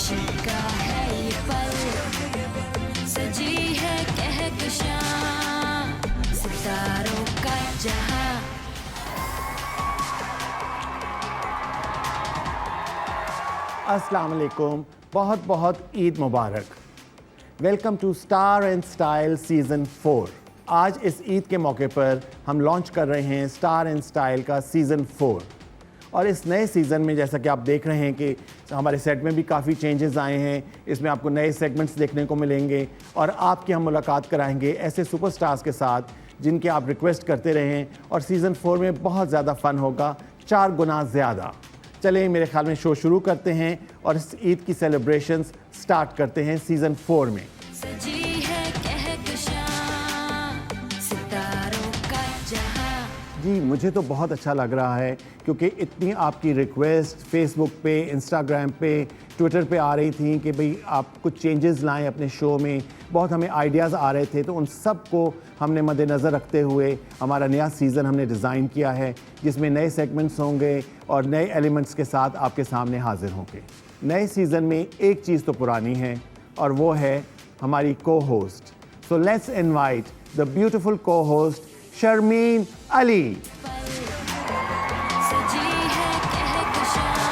खुशी का है ये पल, सजी है कहकशां सितारों का जहां। अस्सलाम वालेकुम, बहुत बहुत ईद मुबारक। Welcome to Star and Style season 4। आज इस ईद के मौके पर हम लॉन्च कर रहे हैं स्टार एंड स्टाइल का सीज़न 4। और इस नए सीज़न में जैसा कि आप देख रहे हैं कि हमारे सेट में भी काफ़ी चेंजेस आए हैं। इसमें आपको नए सेगमेंट्स देखने को मिलेंगे और आपकी हम मुलाकात कराएंगे ऐसे सुपरस्टार्स के साथ जिनके आप रिक्वेस्ट करते रहें। और सीज़न 4 में बहुत ज़्यादा फ़न होगा, 4 गुना ज़्यादा। चलें, मेरे ख्याल में शो शुरू करते हैं और इस ईद की सेलिब्रेशंस स्टार्ट करते हैं सीज़न 4 में। सजी है कहकशां सितारों का जहां। जी, मुझे तो बहुत अच्छा लग रहा है क्योंकि इतनी आपकी रिक्वेस्ट फेसबुक पे, इंस्टाग्राम पे, ट्विटर पे आ रही थी कि भाई आप कुछ चेंजेस लाएं अपने शो में। बहुत हमें आइडियाज़ आ रहे थे, तो उन सब को हमने मद्देनज़र रखते हुए हमारा नया सीज़न हमने डिज़ाइन किया है, जिसमें नए सेगमेंट्स होंगे और नए एलिमेंट्स के साथ आपके सामने हाजिर होंगे। नए सीज़न में एक चीज़ तो पुरानी है और वो है हमारी co-host. So let's invite the beautiful co-host Sharmeen Ali. सजी है कहकशां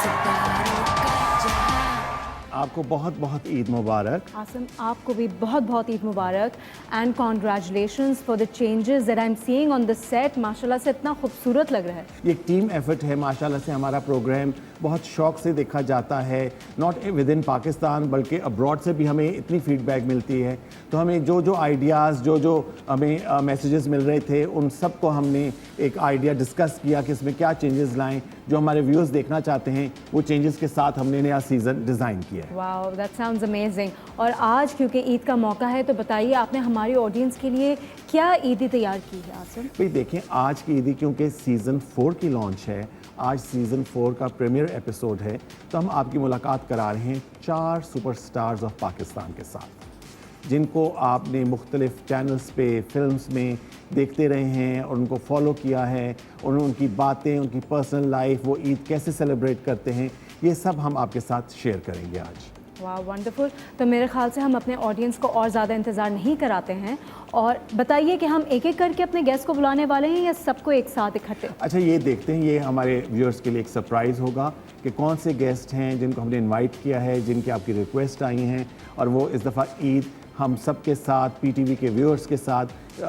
सितारों का जहां। आपको बहुत बहुत ईद मुबारक। आसिम, आपको भी बहुत बहुत ईद मुबारक and congratulations for the changes that I am seeing on the set. माशाल्लाह से इतना खूबसूरत लग रहा है। ये एक टीम एफर्ट है माशाल्लाह से। हमारा प्रोग्राम बहुत शौक से देखा जाता है, नॉट विद इन पाकिस्तान बल्कि अब्रॉड से भी हमें इतनी फीडबैक मिलती है। तो हमें जो जो आइडियाज़, जो जो हमें मैसेजेस मिल रहे थे, उन सब को हमने एक आइडिया डिस्कस किया कि इसमें क्या चेंजेस लाएं। जो हमारे व्यूअर्स देखना चाहते हैं वो चेंजेस के साथ हमने नया सीज़न डिज़ाइन किया है। Wow, that sounds amazing. और आज क्योंकि ईद का मौका है तो बताइए आपने हमारी ऑडियंस के लिए क्या ईदी तैयार की है आसिम? भाई देखें, आज की ईदी क्योंकि सीज़न 4 की लॉन्च है, आज सीज़न 4 का प्रीमियर एपिसोड है, तो हम आपकी मुलाकात करा रहे हैं 4 सुपरस्टार्स ऑफ पाकिस्तान के साथ, जिनको आपने मुख्तलिफ चैनल्स पे, फिल्म्स में देखते रहे हैं और उनको फॉलो किया है। और उनकी बातें, उनकी पर्सनल लाइफ, वो ईद कैसे सेलिब्रेट करते हैं, ये सब हम आपके साथ शेयर करेंगे आज। वाह, वंडरफुल। तो मेरे ख्याल से हम अपने ऑडियंस को और ज़्यादा इंतज़ार नहीं कराते हैं और बताइए कि हम एक एक करके अपने गेस्ट को बुलाने वाले हैं या सबको एक साथ इकट्ठे? अच्छा, ये देखते हैं, ये हमारे व्यूअर्स के लिए एक सरप्राइज़ होगा कि कौन से गेस्ट हैं जिनको हमने इनवाइट किया है, जिनकी आपकी रिक्वेस्ट आई हैं और वो इस दफ़ा ईद हम सब के साथ, पीटीवी के व्यूअर्स के साथ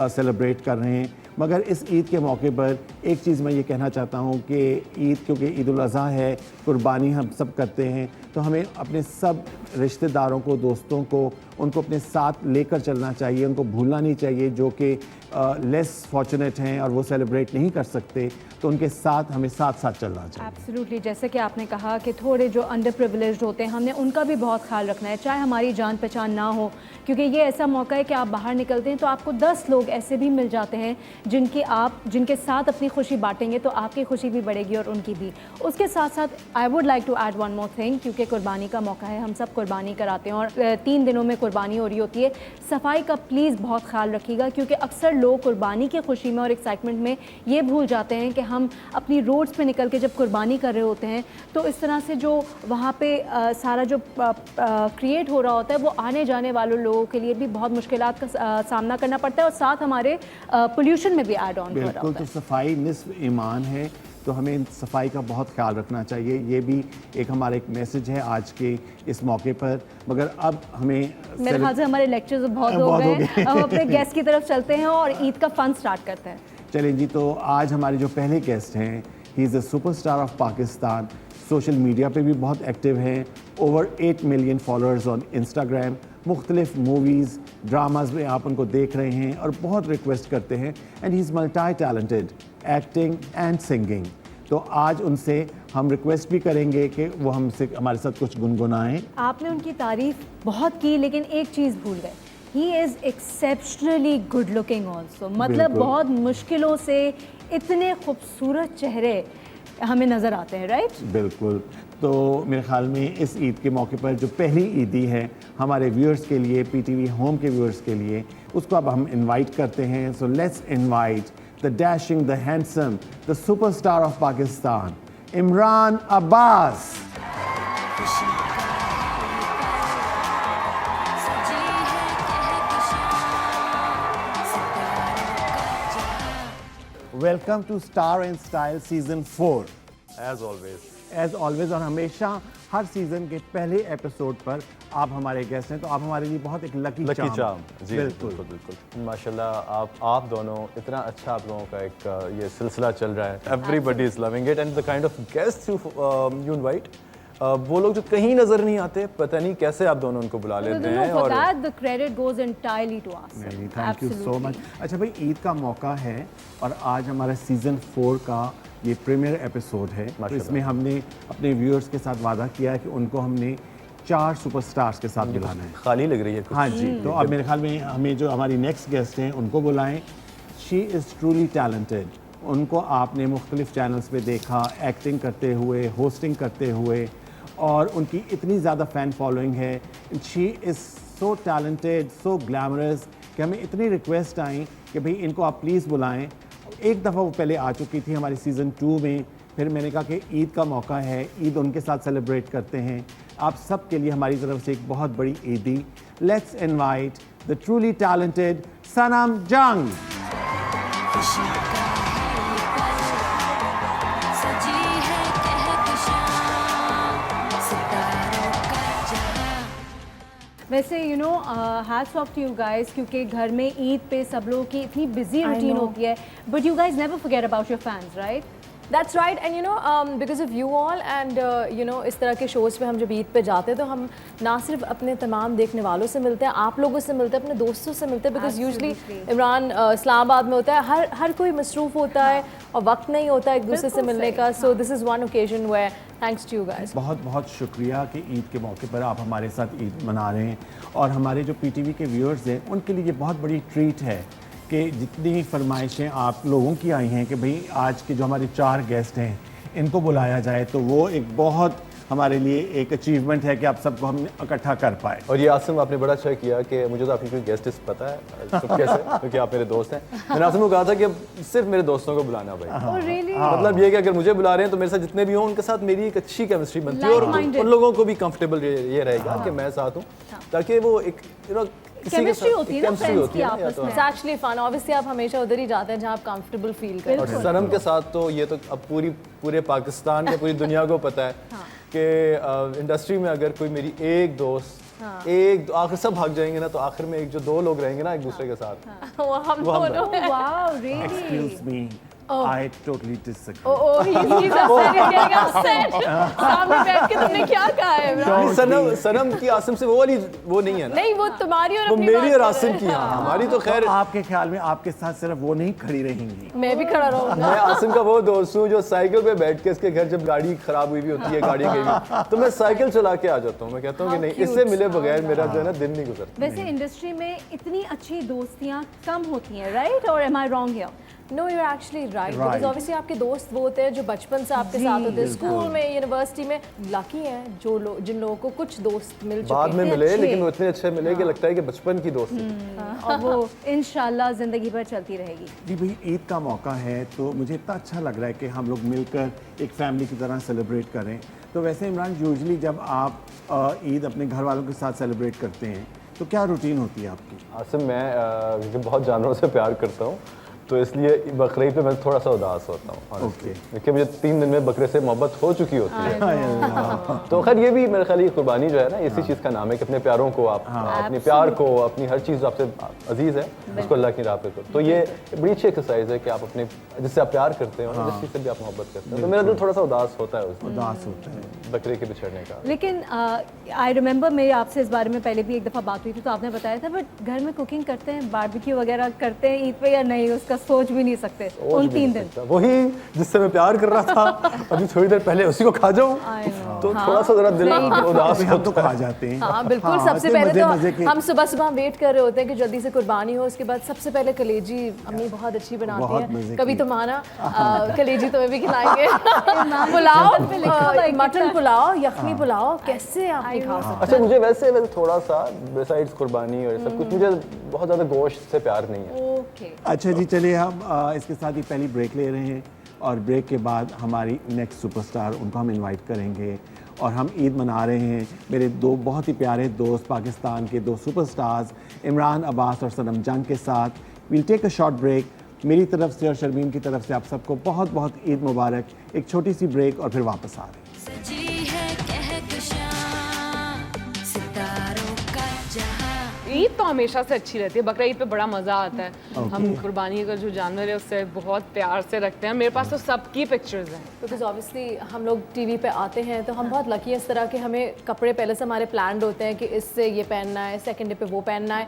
सेलिब्रेट कर रहे हैं। मगर इस ईद के मौके पर एक चीज़ मैं ये कहना चाहता हूँ कि ईद क्योंकि ईद उल अज़हा है, कुर्बानी हम सब करते हैं, तो हमें अपने सब रिश्तेदारों को, दोस्तों को, उनको अपने साथ लेकर चलना चाहिए। उनको भूलना नहीं चाहिए जो कि लेस फॉर्चुनेट हैं और वो सेलिब्रेट नहीं कर सकते, तो उनके साथ हमें साथ साथ चलना चाहिए। एब्सोल्युटली, जैसे कि आपने कहा कि थोड़े जो अंडर प्रिविलेज्ड होते हैं, हमने उनका भी बहुत ख्याल रखना है, चाहे हमारी जान पहचान ना हो, क्योंकि ये ऐसा मौका है कि आप बाहर निकलते हैं तो आपको 10 लोग ऐसे भी मिल जाते हैं जिनके साथ अपनी खुशी बांटेंगे, तो आपकी खुशी भी बढ़ेगी और उनकी भी। उसके साथ साथ I would like to add one more thing, क्योंकि कुर्बानी का मौका है, हम सब कुर्बानी कराते हैं और 3 दिनों में कुर्बानी हो रही होती है। सफाई का प्लीज़ बहुत ख्याल रखिएगा, क्योंकि अक्सर लोग कुर्बानी की खुशी में और एक्साइटमेंट में ये भूल जाते हैं कि हम अपनी रोड्स पे निकल के जब कुर्बानी कर रहे होते हैं तो इस तरह से जो वहाँ पे सारा जो क्रिएट हो रहा होता है वो आने जाने वाले लोगों के लिए भी बहुत मुश्किलात का सामना करना पड़ता है और साथ हमारे पोल्यूशन में भी ऐड ऑन हो रहा बिल्कुल, होता तो है। सफाई निस्फ ईमान है, तो हमें सफाई का बहुत ख्याल रखना चाहिए। ये भी एक हमारा एक मैसेज है आज के इस मौके पर। मगर अब हमें मेरे ख्याल से हमारे लेक्चर्स बहुत हो गए, अब अपने गेस्ट की तरफ चलते हैं और ईद का फन स्टार्ट करते हैं। चलें जी, तो आज हमारे जो पहले गेस्ट हैं, he is the superstar of Pakistan. Social media पे भी बहुत एक्टिव हैं, over 8 million followers on Instagram. मुख्तलिफ मूवीज़, ड्रामाज में आप उनको देख रहे हैं और बहुत रिक्वेस्ट करते हैं। And he is multi talented, acting and singing. तो आज उनसे हम रिक्वेस्ट भी करेंगे कि वो हमसे हमारे साथ कुछ गुनगुनाएं। आपने उनकी तारीफ बहुत की लेकिन एक चीज़ भूल गए, he is exceptionally good looking also. मतलब बिल्कुल। बहुत मुश्किलों से इतने खूबसूरत चेहरे हमें नज़र आते हैं, राइट? बिल्कुल। तो मेरे ख्याल में इस ईद के मौके पर जो पहली ईदी है हमारे व्यूअर्स के लिए, पीटीवी होम के व्यूअर्स के लिए, उसको अब हम इनवाइट करते हैं। सो let's invite the dashing, the handsome, the superstar of Pakistan, Imran Abbas. खुशी का है ये पल, सजी है कहकशां, सितारों का जहां। Welcome to Star and Style season 4। As always as always और हमेशा हर सीजन के पहले एपिसोड पर आप हमारे गेस्ट हैं, तो आप हमारे लिए बहुत एक लकी चाम जी बिल्कुल बिल्कुल माशाल्लाह आप दोनों इतना अच्छा आप लोगों का एक ये सिलसिला चल रहा है। Everybody is loving it and the kind of guest you invite वो लोग जो कहीं नजर नहीं आते, पता नहीं कैसे आप दोनों उनको बुला लेते हैं। for और that the credit goes entirely to us. Thank you so much. अच्छा भाई, ईद का मौका है और आज हमारा सीजन 4 का ये प्रीमियर एपिसोड है, तो इसमें हमने अपने व्यूअर्स के साथ वादा किया है कि उनको हमने 4 सुपरस्टार्स के साथ बुलाना है। खाली लग रही है कुछ। हाँ जी, तो अब मेरे ख्याल में हमें जो हमारी नेक्स्ट गेस्ट हैं उनको बुलाएं। She is truly talented. उनको आपने मुख्तलिफ चैनल्स पे देखा एक्टिंग करते हुए, होस्टिंग करते हुए, और उनकी इतनी ज़्यादा फ़ैन फॉलोइंग है। She is so talented, so glamorous कि हमें इतनी रिक्वेस्ट आई कि भाई इनको आप प्लीज़ बुलाएं। एक दफ़ा वो पहले आ चुकी थी हमारी सीज़न 2 में, फिर मैंने कहा कि ईद का मौका है, ईद उनके साथ सेलिब्रेट करते हैं। आप सब के लिए हमारी तरफ से एक बहुत बड़ी ईदी। Let's invite the truly talented Sanam Jung. खुशी का है ये पल, सजी है कहकशां, सितारों का जहां। वैसे hats off to you guys, क्योंकि घर में ईद पे सब लोगों की इतनी बिजी रूटीन होती है, but you guys never forget about your fans, right? That's right, and because of you all and इस तरह के शोज़ पे हम जब ईद पे जाते हैं तो हम ना सिर्फ अपने तमाम देखने वालों से मिलते हैं, आप लोगों से मिलते हैं, अपने दोस्तों से मिलते हैं, बिकॉज यूजली इमरान इस्लामाबाद में होता है, हर कोई मसरूफ़ होता है और वक्त नहीं होता एक दूसरे से मिलने का। So this is one occasion where thanks to you guys. बहुत बहुत शुक्रिया कि ईद के मौके पर आप हमारे साथ ईद मना रहे हैं, और हमारे जो पीटीवी के व्यूअर्स हैं उनके लिए ये बहुत बड़ी ट्रीट है कि जितनी फरमाइशें आप लोगों की आई हैं कि भाई आज के जो हमारे 4 गेस्ट हैं इनको बुलाया जाए, तो वो एक बहुत हमारे लिए एक अचीवमेंट है कि आप सबको हम इकट्ठा कर पाए। और ये आसिम आपने बड़ा अच्छा किया कि मुझे तो आपकी कोई गेस्ट लिस्ट पता है सब कैसे, क्योंकि आप मेरे दोस्त हैं। मैंने आसिम को कहा था कि अब सिर्फ मेरे दोस्तों को बुलाना भाई। Oh, really? मतलब ये कि अगर मुझे बुला रहे हैं तो मेरे साथ जितने भी हों उनके साथ मेरी एक अच्छी केमिस्ट्री बनती है, और Like-minded. उन लोगों को भी कंफर्टेबल ये रहेगा कि मैं साथ हूँ, ताकि वो एक Chemistry होती है ना chemistry friends होती की है ना, या आपस तो में। इट्स एक्चुअली फन, ऑब्वियसली आप हमेशा उधर ही जाते हैं जहाँ आप कंफर्टेबल फील करें। और सनम के साथ तो ये तो अब पूरे पाकिस्तान या पूरी दुनिया को पता है कि इंडस्ट्री में अगर कोई मेरी एक दोस्त आखिर सब भाग जाएंगे ना, तो आखिर में एक जो 2 लोग रहेंगे ना एक दूसरे के साथ, वो हम वो हम दोनों Oh, wow, really? Excuse me, I totally disagree. Oh, he's upset, he's getting upset. सामने बैठ के तुमने क्या कहा है इमरान? सनम की आसिम से वो नहीं है ना, नहीं, वो तुम्हारी और वो अपनी मेरी बात और कर आसिम रहे की। हैं। हाँ, हमारी तो खैर आपके ख्याल में आपके साथ सिर्फ वो नहीं खड़ी रहेंगी। मैं भी खड़ा रहूंगा। मैं आसिम का वो दोस्त हूँ जो साइकिल पे बैठ के इसके घर जब गाड़ी खराब हुई भी होती है, गाड़ी गई हुई, तो मैं साइकिल चला के आ जाता हूँ। मैं कहता हूँ कि नहीं, इससे मिले बगैर मेरा जो है ना दिन नहीं गुजरता। वैसे इंडस्ट्री में इतनी अच्छी दोस्तियाँ कम होती हैं, राइट? और am I wrong here? No, you are actually right, Right. Because obviously आपके दोस्त वो होते हैं जो बचपन से आपके साथ होते हैं, स्कूल में, यूनिवर्सिटी में। लकी हैं जिन लोगों को कुछ दोस्त मिल चुके बाद में हैं। मिले, अच्छे। लेकिन वो इतने अच्छे मिले कि लगता है कि बचपन की दोस्ती थी। और वो इंशाल्लाह ज़िंदगी भर चलती रहेगी। जी भाई, ईद का मौका है तो मुझे इतना अच्छा लग रहा है कि हम लोग मिलकर एक फैमिली की तरह सेलिब्रेट करें। तो वैसे इमरान, यूजुअली जब आप ईद अपने घर वालों के साथ सेलिब्रेट करते हैं तो क्या रूटीन होती है आपकी? आसिम, मैं क्योंकि बहुत जानवरों से प्यार करता हूँ, तो इसलिए बकरीद पे मैं थोड़ा सा उदास होता हूँ honestly। क्योंकि मुझे 3 दिन में बकरे से मोहब्बत हो चुकी होती है। तो खैर ये भी मेरे ख्याल ये कुर्बानी जो है ना, इसी चीज़ का नाम है कि अपने प्यारों को आप अपने प्यार को, अपनी हर चीज़ जो आपसे अजीज़ है उसको अल्लाह की राह पे करो। तो ये बड़ी अच्छी एक्सरसाइज है कि आप अपने जिससे आप प्यार करते हो, जिस चीज़ से भी आप मोहब्बत करते हो, तो मेरा दिल थोड़ा सा उदास होता है उस उदास होता है बकरे के बिछड़ने का। लेकिन आई रिमेंबर मेरी आपसे इस बारे में पहले भी एक दफ़ा बात हुई थी, तो आपने बताया था बट घर में कुकिंग करते हैं, बारबेक्यू वगैरह करते हैं ईद पे या नहीं? उसका सोच भी नहीं सकते उन 3 दिन। वही जिससे मैं प्यार कर रहा था, अभी थोड़ी देर पहले उसी को खा जाऊं, तो थोड़ा सा जरा दिल उदास हम तो खा जाते हैं। हाँ बिल्कुल। सबसे इतने पहले मज़े के। तो हम सुबह वेट कर रहे होते हैं कि जल्दी से कुर्बानी हो। उसके बाद सबसे पहले कलेजी अम्मी बहुत अच्छी बनाती बहुत मज़े है, की। कभी तुम आना, कलेजी तुम्हें भी खिलाएंगे। पुलाव, मटन पुलाव, यखनी पुलाव, कैसे आप नहीं खा सकते? अच्छा, मुझे वैसे थोड़ा सा बिसाइड्स कुर्बानी और सब कुछ, मुझे बहुत ज़्यादा गोश्त से प्यार नहीं है। ओके, अच्छा जी, चलिए हम इसके साथ ही पहली ब्रेक ले रहे हैं, और ब्रेक के बाद हमारी नेक्स्ट सुपरस्टार उनको हम इनवाइट करेंगे, और हम ईद मना रहे हैं मेरे दो बहुत ही प्यारे दोस्त पाकिस्तान के दो सुपरस्टार्स इमरान अब्बास और सनम जंग के साथ। We'll take a short break. मेरी तरफ से और शर्मीन की तरफ से आप सबको बहुत बहुत ईद मुबारक। एक छोटी सी ब्रेक और फिर वापस आ रहे हैं। सजी है कहकशां सितारों का जहां। ईद तो हमेशा से अच्छी रहती है, बकरा ईद पे बड़ा मज़ा आता है। हम कुर्बानी का जो जानवर है उससे बहुत प्यार से रखते हैं। मेरे पास तो सबकी पिक्चर्स हैं। बिकॉज ऑब्वियसली हम लोग टीवी पे आते हैं तो हम बहुत लकी हैं इस तरह के, हमें कपड़े पहले से हमारे प्लान्ड होते हैं कि इससे ये पहनना है, सेकंड डे पे वो पहनना है।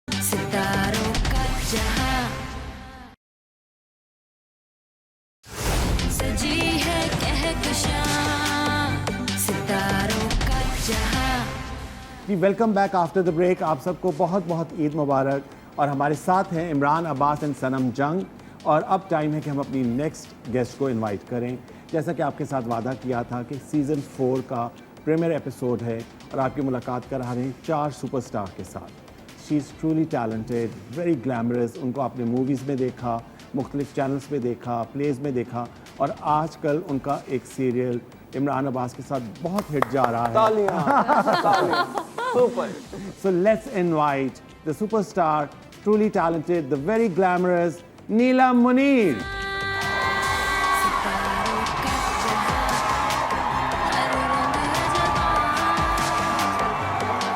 सितारों का जहां सजी है कहकशां सितारों का जहां। जी welcome back after the break. आप सबको बहुत बहुत ईद मुबारक। और हमारे साथ हैं इमरान अब्बास एंड सनम जंग। और अब टाइम है कि हम अपनी नेक्स्ट गेस्ट को इनवाइट करें। जैसा कि आपके साथ वादा किया था कि सीज़न 4 का प्रीमियर एपिसोड है और आपकी मुलाकात करा रहे हैं 4 सुपरस्टार के साथ। She is truly talented, very glamorous. उनको आपने मूवीज़ में देखा, मुख्तलिफ चैनल्स पे देखा, प्लेज़ में देखा और आजकल उनका एक सीरियल इमरान अब्बास के साथ बहुत हिट जा रहा है। तालियां super. So let's invite the superstar, truly talented, the very glamorous Neelam Munir. सितारों का जहां हर रंग जहां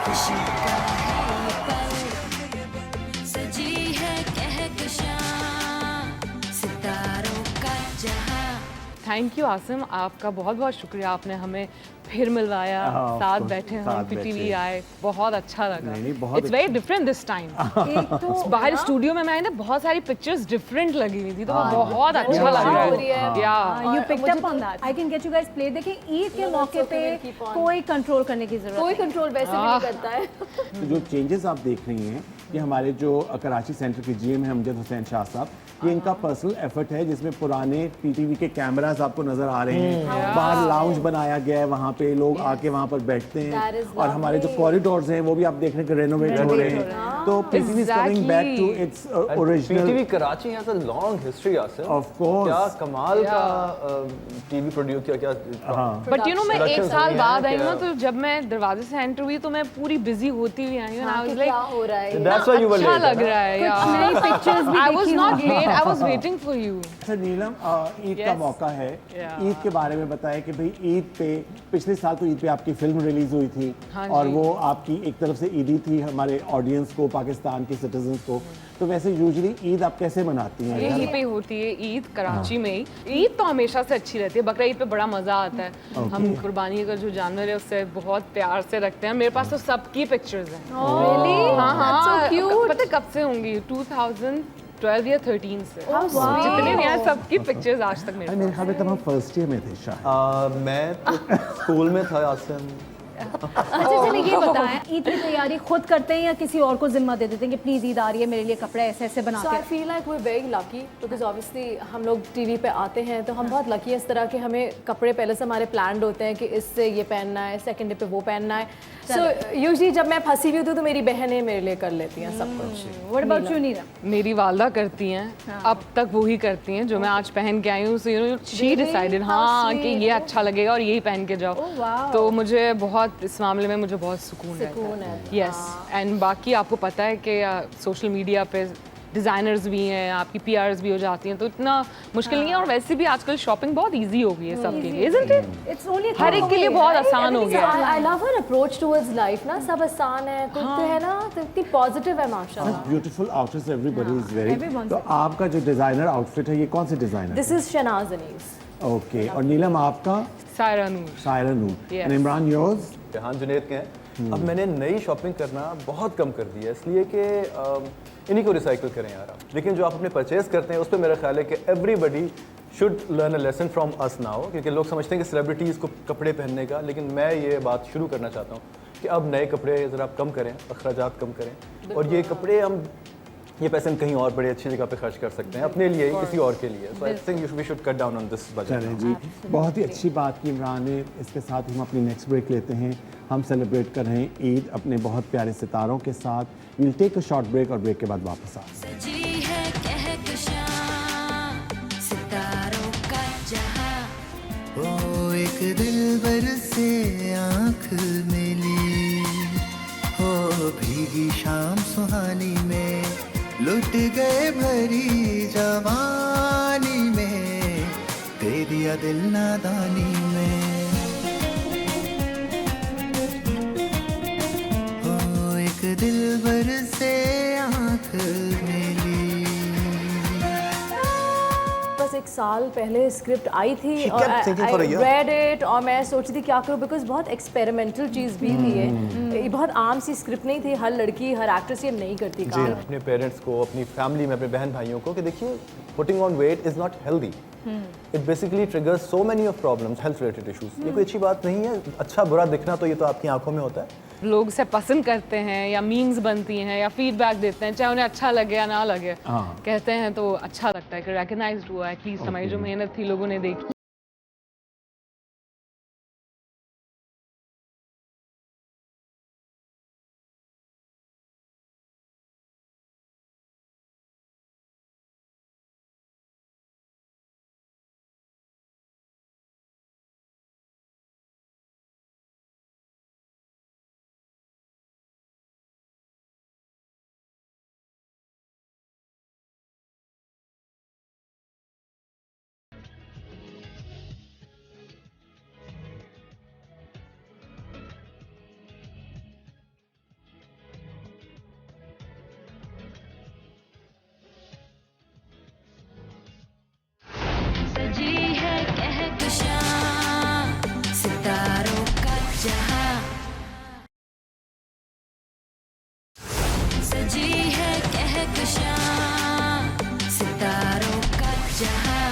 खुशी का है ये पल सजी है कहकशां सितारों का जहां। थैंक यू आसिम, आपका बहुत बहुत शुक्रिया। आपने हमें फिर मिलवाया, of साथ course, बैठे हम, साथ पीटीवी बैठे। आए, बहुत अच्छा लगा। नहीं, बहुत it's very different this time. एक तो बाहर स्टूडियो में मैं आई ना, बहुत सारी पिक्चर्स डिफरेंट लगी हुई थी, तो वो बहुत अच्छा लग रहा हो रही है। है। या you picked up on that. I can get you guys play. देखिए ईद के मौके पे keep on. कोई कंट्रोल करने की जरूरत कोई नहीं। कंट्रोल वैसे भी नहीं करता है। तो जो चेंजेस आप देख रही हैं ये हमारे जो कराची सेंटर के जीएम हैं अमजद हुसैन शाह साहब, ये इनका पर्सनल एफर्ट है जिसमें पुराने पीटीवी के कैमरास आपको नजर आ रहे हैं। बाहर लाउंज बनाया गया है, वहाँ पे लोग आके वहाँ पर बैठते That हैं is और हमारे जो कॉरिडोर्स हैं वो भी आप देख रहे हैं कि रेनोवेट हो रहे हैं। तो PTV is coming back to its original. PTV Karachi has a long history Asim. Of course. क्या कमाल का टीवी प्रोड्यूस किया क्या। बट यू नो मैं एक Productions साल हुई बाद हैं आई हूँ ना, क्या? तो जब मैं दरवाजे से एंटर हुई तो मैं पूरी बिजी होती हुई आई हूँ। आई वाज क्या लाइक हो रहा है? That's why you were अच्छा late, लग है ना? रहा है। कुछ नई पिक्चर्स भी आई वाज देखी नॉट होंगी। Late, I was waiting for you. अच्छा नीलम, ईद का Yes. मौका है, Yeah. ईद के बारे में बताएं कि भाई ईद पे पिछले साल तो ईद पे आपकी फिल्म रिलीज हुई थी हाँ और जी। वो आपकी एक तरफ से ईदी थी हमारे ऑडियंस को, पाकिस्तान के सिटीजन्स को। तो वैसे यूजुअली ईद आप कैसे मनाती हैं? यहीं पे होती है ईद, कराची में ही। ईद तो हमेशा से अच्छी रहती है, बकरा ईद पे बड़ा मज़ा आता है। हम कुर्बानी का जो जानवर है उससे बहुत प्यार से रखते हैं। मेरे पास तो सबकी पिक्चर्स हैं। Really? हाँ That's so हाँ, cute. पता है कब से होंगी? 2012 या 13 से। जितने भी हैं सबकी पिक्चर्स आज तक मेरे मेरे ख्याल में तब हम फर्स्ट ईयर में थे शायद। मैं तो स्कूल में था आसिम। अच्छा चलिए ये बताएं, ईद की तैयारी खुद करते हैं या किसी और को जिम्मा दे देते हैं कि प्लीज ईद आ रही है, मेरे लिए कपड़े ऐसे ऐसे बना So I के। feel like we're very lucky because obviously हम लोग टीवी पे आते हैं तो हम बहुत लकी हैं इस तरह के, हमें कपड़े पहले से हमारे प्लान्ड होते हैं कि इससे ये पहनना है, सेकंड डे पे वो पहनना है। So यूजुअली जब मैं फंसी हुई होती हूँ तो मेरी बहनें मेरे लिए कर लेती हैं सब कुछ। व्हाट अबाउट यू नीलम? मेरी वालदा करती हैं, अब तक वही करती हैं जो मैं आज पहन के आई हूँ। So you know she decided हाँ कि ये अच्छा लगेगा और यही पहन के जाओ। wow. तो मुझे बहुत इस मामले में मुझे बहुत सुकून सुकून है। है। यस, एंड बाकी आपको पता है कि सोशल मीडिया पे डिज़ाइनर्स भी हैं, आपकी पीआरस भी हो जाती हैं, तो इतना मुश्किल नहीं है। और वैसे भी आजकल शॉपिंग बहुत इजी हो गई है सबके लिए, isn't it? It's only हर एक के लिए बहुत आसान हो गया है। I love her approach towards life ना, सब आसान है, कुछ है ना, तो इतनी पॉजिटिव है माशाल्लाह। Beautiful outfits, everybody is wearing. Everyone's तो आपका जो डिजाइनर आउटफिट है ये कौन से designer? This is Shanaz Anees. Okay, और नीलम आपका? Saira Noor. Saira Noor. Yes. And Imran yours? Jahan Junaid के हैं। अब मैंने नई शॉपिंग करना बहुत कम कर दिया है, इसलिए कि इन्हीं को रिसाइकिल करें यार आप। लेकिन जो आप अपने परचेज करते हैं उस पर मेरा ख्याल है कि everybody should learn a lesson from us now, क्योंकि लोग समझते हैं कि सेलिब्रिटीज़ को कपड़े पहनने का, लेकिन मैं ये बात शुरू करना चाहता हूँ कि अब नए कपड़े ज़रा आप कम करें, अखराजात कम करें, और ये कपड़े ये पैसे हम कहीं और बड़ी अच्छी जगह पे खर्च कर सकते हैं अपने लिए, किसी और के लिए। So I think we should cut down on this budget. चलें जी, बहुत ही अच्छी बात की इमरान ने। इसके साथ ही हम अपनी नेक्स्ट ब्रेक लेते हैं। हम सेलिब्रेट कर रहे हैं ईद अपने बहुत प्यारे सितारों के साथ। We'll take a short break और ब्रेक के बाद वापस आ सजी है कहकशां सितारों का जहां। ओ एक दिलबर से आँख मिली, हो भीगी शाम सुहानी में, लुट गए भरी जवानी में, दे दिया दिल नादानी में। हो एक दिलबर से आँख मिली। बस एक साल पहले स्क्रिप्ट आई थी She और kept thinking for a I year. Read it, और मैं सोचती थी क्या करूँ, बिकॉज बहुत एक्सपेरिमेंटल चीज़ भी थी ये बहुत आम सी स्क्रिप्ट नहीं थी। हर लड़की, हर एक्ट्रेस ये नहीं करती काम। अपने पेरेंट्स को, अपनी फैमिली में, अपने बहन भाइयों को कि देखिए putting on weight is not healthy, it basically triggers so many of problems, health related issues. ये कोई अच्छी बात नहीं है। अच्छा बुरा दिखना तो ये तो आपकी आंखों में होता है। लोग इसे पसंद करते हैं या मीम्स बनती हैं या फीडबैक देते हैं, चाहे उन्हें अच्छा लगे या ना लगे, कहते हैं तो अच्छा लगता है कि रिकग्नाइज्ड हुआ है, एटलीस्ट हमारी जो मेहनत थी लोगों ने देखी। सजी है कहकशां सितारों का जहां। सजी है कहकशां सितारों का जहां।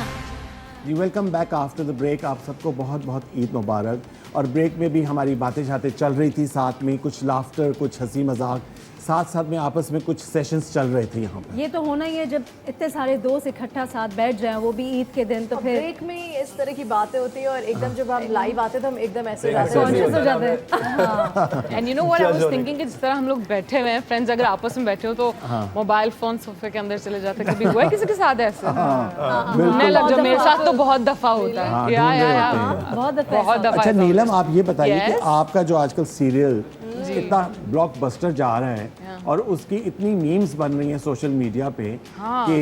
जी, welcome back after the break. आप सबको बहुत बहुत ईद मुबारक। और ब्रेक में भी हमारी बातें शातें चल रही थी, साथ में कुछ लाफ्टर, कुछ हंसी मजाक, साथ साथ में आपस में कुछ सेशंस चल रहे थे यहाँ पर। ये तो होना ही है जब इतने सारे दोस्त इकट्ठा साथ बैठ जाएं, वो भी ईद के दिन, तो फिर ब्रेक में इस तरह की बातें होती है और एकदम जब हम लाइव आते हैं तो हम एकदम ऐसे हो जाते हैं। कॉन्शियस हो जाते हैं। And you know what I was thinking कि जिस तरह हम लोग बैठे हुए हैं, फ्रेंड्स अगर आपस में बैठे हो तो मोबाइल फोन सोफे के अंदर चले जाते हैं। कभी हुआ है किसी के साथ ऐसे? मैं लग जाओ, मेरे साथ तो बहुत दफा होता है। या बहुत दफा बहुत दफा। अच्छा ऐसा नीलम, होता है। आप ये बताइए कि Yes. आपका जो आजकल सीरियल इतना ब्लॉकबस्टर जा रहा है और उसकी इतनी मीम्स बन रही हैं सोशल मीडिया पे कि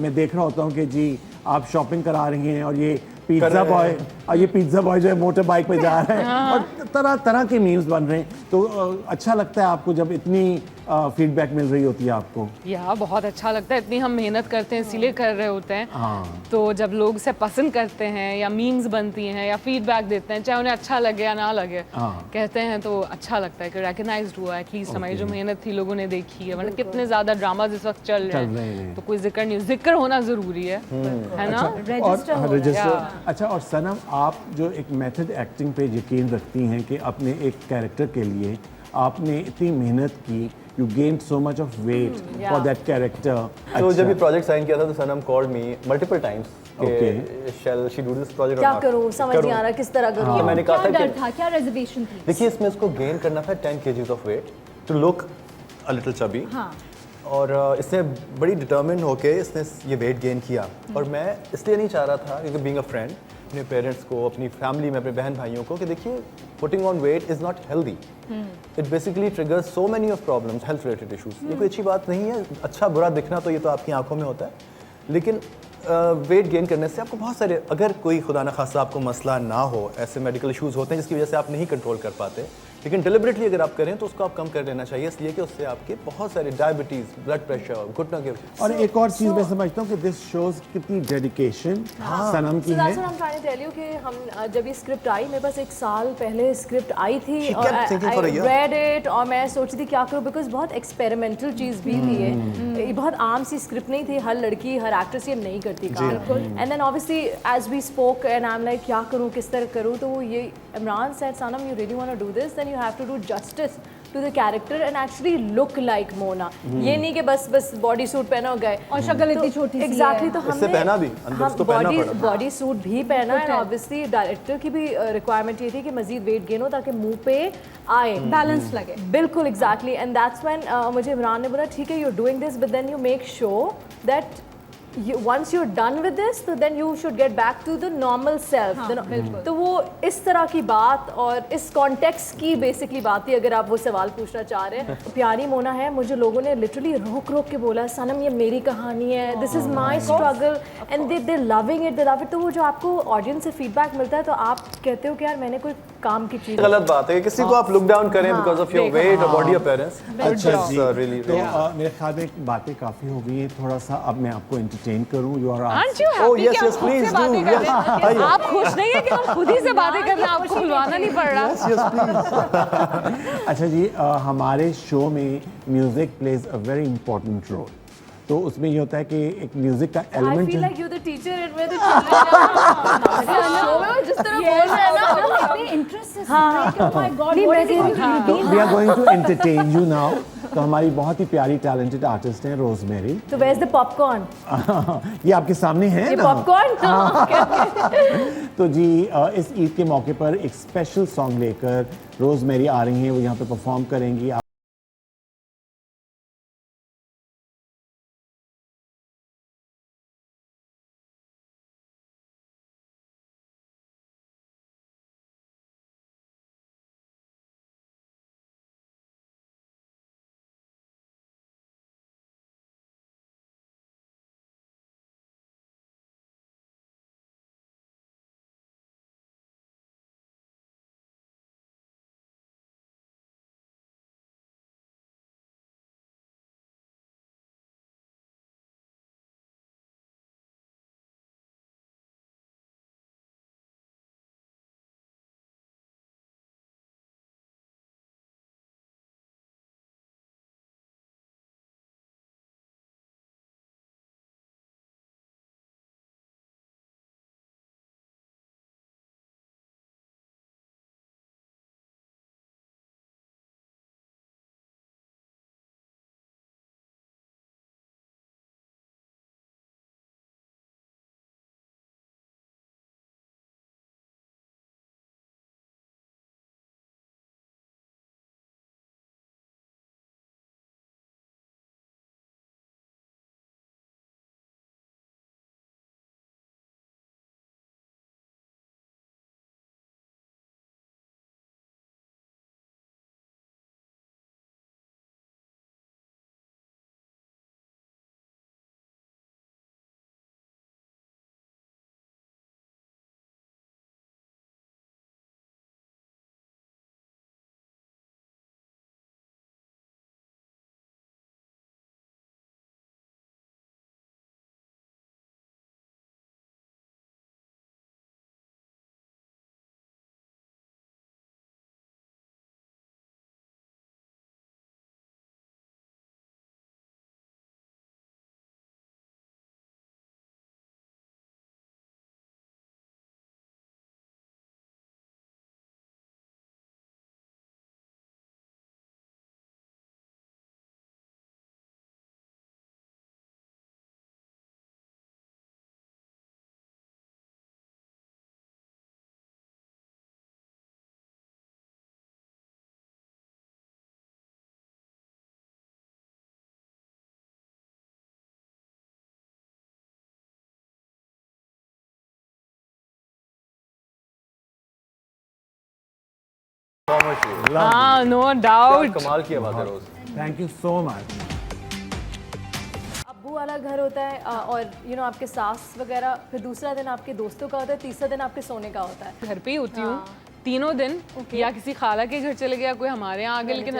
मैं देख रहा होता हूँ कि जी आप शॉपिंग करा रही हैं और ये पिज्ज़ा बॉय जो है मोटर बाइक पे जा रहा है और तरह तरह के मीम्स बन रहे हैं। तो अच्छा लगता है आपको जब इतनी फीडबैक मिल रही होती है आपको? या बहुत अच्छा लगता है, इतनी हम मेहनत करते हैं इसीलिए कर रहे होते हैं। तो जब लोग इसे पसंद करते हैं या मीम्स बनती हैं या फीडबैक देते हैं, चाहे उन्हें अच्छा लगे या ना लगे, कहते हैं तो अच्छा लगता है कि रिकग्नाइज्ड हुआ है, एटलीस्ट हमारी जो मेहनत थी लोगों ने देखी है। वरना कितने ज्यादा ड्रामाज इस वक्त चल रहे हैं, तो कोई जिक्र नहीं, जिक्र होना जरूरी है ना? और रजिस्टर। अच्छा, और सनम, आप जो एक मेथड एक्टिंग पे यकीन रखती हैं कि अपने एक कैरेक्टर के लिए आपने इतनी मेहनत की, you gained so much of weight for that character. तो जब ये प्रोजेक्ट साइन किया था तो Sanam called me multiple times कि shall she do this project, क्या करूँ समझ नहीं आ रहा किस तरह करूँ। तो मैंने कहा क्या था डर कि था, क्या रिजर्वेशन थी? देखिए इसमें इसको गेन करना था 10 kgs of weight to look a little chubby. और इसने बड़ी डिटर्मिन होके इसने ये वेट गेन किया और मैं इसलिए नहीं चाह रहा था क्योंकि बीइंग अ फ्रेंड अपने पेरेंट्स को, अपनी फैमिली में, अपने बहन भाइयों को कि देखिए putting on weight is not healthy, it basically triggers so many of problems, health related issues. ये कोई अच्छी बात नहीं है। अच्छा बुरा दिखना तो ये तो आपकी आंखों में होता है, लेकिन वेट गेन करने से आपको बहुत सारे, अगर कोई खुदा न खास्ता आपको मसला ना हो, ऐसे मेडिकल इश्यूज़ होते हैं जिसकी वजह से आप नहीं कंट्रोल कर पाते, लेकिन डिलिबरेटली अगर आप करें तो उसको आप कम कर लेना चाहिए, इसलिए कि उससे आपके बहुत सारे डायबिटीज़, ब्लड प्रेशर, घुटनों के। और एक और चीज़ मैं समझता हूँ कि दिस शोज कितनी डेडिकेशन सनम की So है। that's what I'm trying to tell you कि हम जब ये स्क्रिप्ट आई, मेरे पास 1 साल पहले स्क्रिप्ट आई थी She और kept thinking for a year. read it और मैं सोचती थी क्या करूँ, बिकॉज बहुत एक्सपेरिमेंटल चीज़ भी थी ये बहुत आम सी स्क्रिप्ट नहीं थी, हर लड़की हर एक्ट्रेस ये नहीं करती काम। And then obviously as we spoke and I am like क्या करूँ, किस तरह करूँ, तो ये Imran said Sanam you really want to do this, then you have to do justice to the character and actually look like Mona. ये नहीं कि बस बॉडी सूट पहना हो गए और शक्ल इतनी छोटी सी है। एग्जैक्टली, तो इससे हमने पहना भी, अंदर से तो पहनना पड़ा। बॉडी सूट भी पहना है, ऑब्वियसली डायरेक्टर की भी रिक्वायरमेंट ये थी कि मजीद वेट गेन हो ताकि मुंह पे आए, बैलेंस लगे। बिल्कुल एग्जैक्टली। एंड दैट्स व्हेन मुझे इमरान ने बोला ठीक है you are doing this but then you make sure that once you're done with this तो then you should get back to the normal self। तो वो इस तरह की बात और इस कॉन्टेक्स्ट की बेसिकली बात थी, अगर आप वो सवाल पूछना चाह रहे हैं। प्यारी मोना है, मुझे लोगों ने लिटरली रोक रोक के बोला सनम ये मेरी कहानी है, this is my struggle and they loving it, they love it. तो वो जो आपको ऑडियंस से फीडबैक मिलता है तो आप कहते हो कि यार मैंने कोई काम की चीज़। गलत बात है कि किसी को आप लुक डाउन करें बिकॉज ऑफ योर वेट और बॉडी अपीयरेंस। अच्छा जी, रियली तो मेरे ख्याल में बातें काफ़ी हो गई हैं, थोड़ा सा अब मैं आपको एंटरटेन करूँ। You are Aren't you Oh, happy yes, कि हम yes, खुद से please बातें do, कर yes. रहे हैं? आप खुश नहीं है कि हम खुद ही से बातें कर रहे हैं, आपको बुलवाना नहीं पड़ रहा? अच्छा जी, हमारे शो में music plays a very important role. तो उसमें ये होता है कि एक म्यूजिक का I element feel like you're the teacher and we're the children। Show में वो जिस तरह बोल रहे हैं ना, इंटरेस्ट से सुन रहे हैं कि oh my God, what is it? तो we are going to entertain you now. तो हमारी बहुत ही प्यारी टैलेंटेड आर्टिस्ट हैं रोजमेरी। तो where's the popcorn? ये आपके सामने है ये ना। पॉपकॉर्न। तो जी इस ईद के मौके पर एक स्पेशल सॉन्ग लेकर रोजमेरी आ रही हैं, वो यहाँ पे परफॉर्म करेंगी। परफॉर्मर हाँ नो डाउट। कमाल की आवाज़ है रोज़। Thank you so much. अब्बू वाला घर होता है और आपके सास वगैरह, फिर दूसरा दिन आपके दोस्तों का होता है, तीसरा दिन आपके सोने का होता है। घर पे ही होती हूँ तीनों दिन, या किसी खाला के घर चले गया, कोई हमारे यहाँ आ गए, लेकिन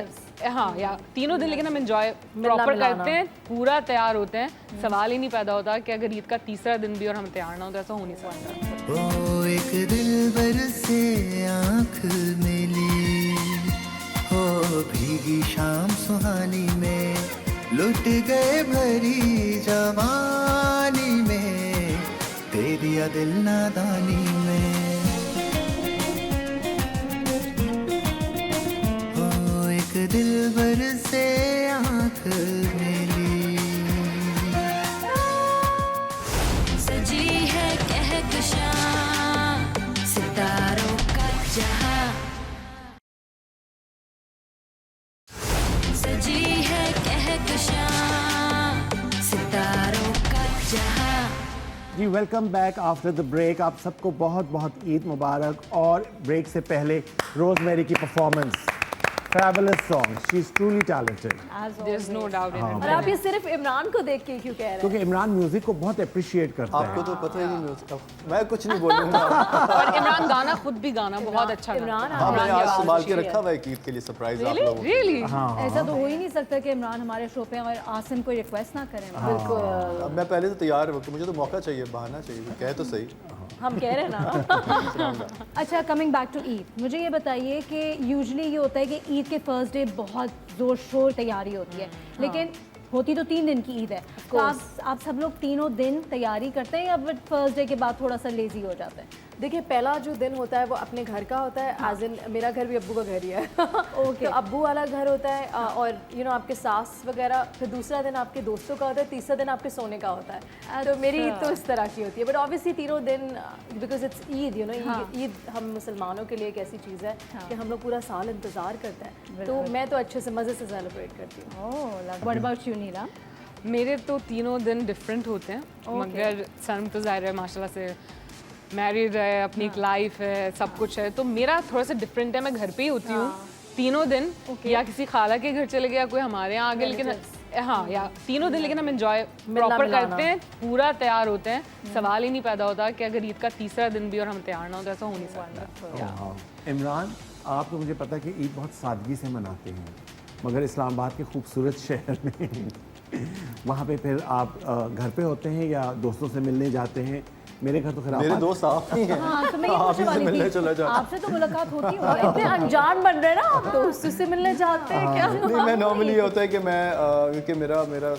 हाँ या तीनों दिन, लेकिन हम एंजॉय प्रॉपर करते हैं, पूरा तैयार होते हैं। सवाल ही नहीं पैदा होता कि अगर ईद का तीसरा दिन भी और हम तैयार ना हो तो ऐसा हो नहीं सकता। ओ एक दिलबर से आँख मिली, हो भीगी शाम सुहानी में, लुट गए भरी जवानी में, दे दिया दिल नादानी में। ओ एक दिलबर से आँख मिली। सजी है कहकशां सितारों का जहां, सजी है कहकशां सितारों का जहां। जी welcome back after the break. आप सबको बहुत बहुत ईद मुबारक। और ब्रेक से पहले रोजमेरी की performance, fabulous song, she is truly talented. There is no doubt in और आप ये सिर्फ इमरान को देख के क्यों कह रहे हैं? क्योंकि इमरान म्यूजिक को बहुत अप्रिशिएट करता है। आपको तो पता ही नहीं म्यूजिक, मैं कुछ नहीं बोलूँगा। और इमरान गाना खुद भी गाना बहुत अच्छा गाता इमरान हाँ, मैंने आज आवाज़ संभाल के अच्छी है। रखा हुआ है ईद के लिए सरप्राइज आप है। लोगों को। रियली ऐसा तो हो ही नहीं सकता कि इमरान हमारे शो पे और आसिम कोई रिक्वेस्ट ना करें। बिल्कुल, अब मैं पहले तो तैयार हूँ, मुझे तो मौका चाहिए, बहाना चाहिए, कहे तो सही। हम कह रहे हैं ना। अच्छा, कमिंग बैक टू ईद, मुझे ये बताइए कि यूजुअली ये होता है कि ईद के फर्स्ट डे बहुत ज़ोर शोर तैयारी होती है, लेकिन होती तो 3 दिन की ईद है, तो आप सब लोग तीनों दिन तैयारी करते हैं या फर्स्ट डे के बाद थोड़ा सा लेजी हो जाते हैं? देखिए, पहला जो दिन होता है वो अपने घर का होता है, एज इन मेरा घर भी अब्बू का घर ही है। ओके, तो अब्बू वाला घर होता है और आपके सास वगैरह, फिर दूसरा दिन आपके दोस्तों का होता है, तीसरा दिन आपके सोने का होता है। तो मेरी ईद तो इस तरह की होती है, बट ऑब्वियसली तीनों दिन, बिकॉज इट्स ईद, ईद हम मुसलमानों के लिए एक ऐसी चीज़ है कि हम लोग पूरा साल इंतज़ार करते हैं, तो मैं तो अच्छे से मज़े से सेलिब्रेट करती हूँ। व्हाट अबाउट यू नीला? मेरे तो तीनों दिन डिफरेंट होते हैं, मगर सनम तो ज़ाहिर है माशाल्लाह से मैरिड है, अपनी एक लाइफ है, सब कुछ है, तो मेरा थोड़ा सा डिफरेंट है। मैं घर पे ही होती हूँ तीनों दिन, या किसी खाला के घर चले गया, कोई हमारे यहाँ आ गए, लेकिन हाँ या तीनों दिन, लेकिन हम एंजॉय प्रॉपर करते हैं, पूरा तैयार होते हैं। सवाल ही नहीं पैदा होता कि अगर ईद का तीसरा दिन भी और हम तैयार ना हो तो ऐसा हो नहीं सकता। इमरान, आप तो मुझे पता है कि ईद बहुत सादगी से मनाते हैं, मगर इस्लामाबाद के खूबसूरत शहर में वहाँ पे फिर आप घर पे होते हैं या दोस्तों से मिलने जाते हैं? मेरे घर तो खराब, मेरे दोस्त आप ही हैं। हाँ, तो मैं ये पूछने वाली मिलने थी, चला जाता। आपसे तो मुलाकात होती और होगी। इतने अनजान बन रहे हैं ना आप, तो उससे मिलने जाते हैं क्या? नहीं, मैं नॉर्मली ये होता है कि मैं क्योंकि मेरा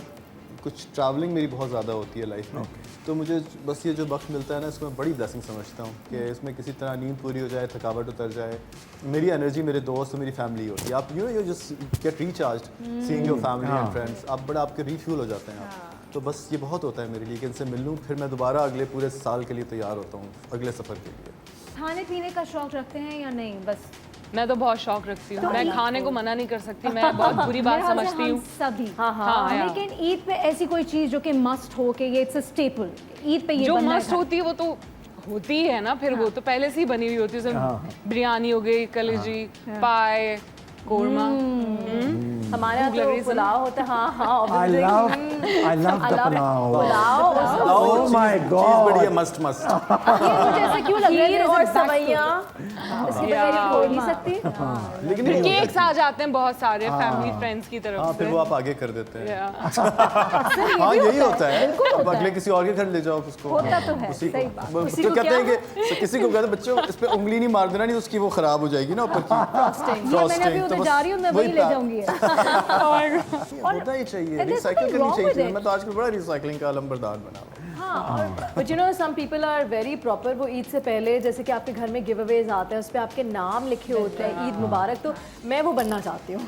कुछ ट्रैवलिंग मेरी बहुत ज़्यादा होती है लाइफ में, तो मुझे बस ये जो वक्त मिलता है ना, इसको मैं बड़ी ब्लेसिंग समझता हूँ कि इसमें किसी तरह नींद पूरी हो जाए, थकावट उतर जाए। मेरी एनर्जी मेरे दोस्त और मेरी फैमिली होती है। आप you just get recharge seeing your family and friends, आप बड़ा आपके रिफ्यूल हो जाते हैं आप। तो बस ये बहुत होता है मेरे लिए कि इनसे मिल लूँ, फिर मैं दोबारा अगले पूरे साल के लिए तैयार होता हूँ, अगले सफ़र के लिए। खाने पीने का शौक रखते हैं या नहीं? बस मैं तो बहुत शौक रखती हूँ, मैं खाने को मना नहीं कर सकती, मैं बहुत बुरी बात मेरे ख्याल से समझती हम हूँ। सभी। हाँ, या। लेकिन ईद पे ऐसी कोई चीज़ जो कि मस्ट हो के ये इट्स अ स्टेपल, ईद पे ये जो बनना है मस्त होती है वो तो होती है ना, फिर वो तो पहले से ही बनी हुई होती है, जैसे बिरयानी हो गई, कलेजी, पाए, कोरमा। हमारे यहाँ तो पुलाव होता है। हाँ, I love the pulao. Pulao Oh my cheese God! बड़ी है, मस्ट मस्त। ये मुझे ऐसा क्यों लग रहा है खीर जैसे और back to- सवैयाँ, इसके बगैर ये हो नहीं सकती। लेकिन फिर ये केक्स आ जाते हैं बहुत सारे फैमिली फ्रेंड्स की तरफ हाँ, से। फिर वो आप आगे कर देते हैं। Yeah. हाँ, यही होता है। अब अगले किसी और के घर ले जाओ उसको। होता तो है, उसी सही को बात। वो तो कहते हैं कि किसी को कहते हैं बच्चों इस पे उंगली नहीं मार देना, नहीं तो उसकी वो खराब हो जाएगी ना ऊपर की ये मैंने अभी उधर जा रही हूँ, मैं वही ले जाऊंगी। होना ही चाहिए, there's रिसाइकिल nothing करनी wrong with चाहिए। it. मैं तो आजकल बड़ा रिसाइकलिंग का अलंबरदार बना हुआ हूँ। But some people are very proper. वो ईद से पहले जैसे कि आपके घर में गिव अवेज आते हैं, उस पर आपके नाम लिखे होते हैं, ईद मुबारक, तो मैं वो बनना चाहती हूँ।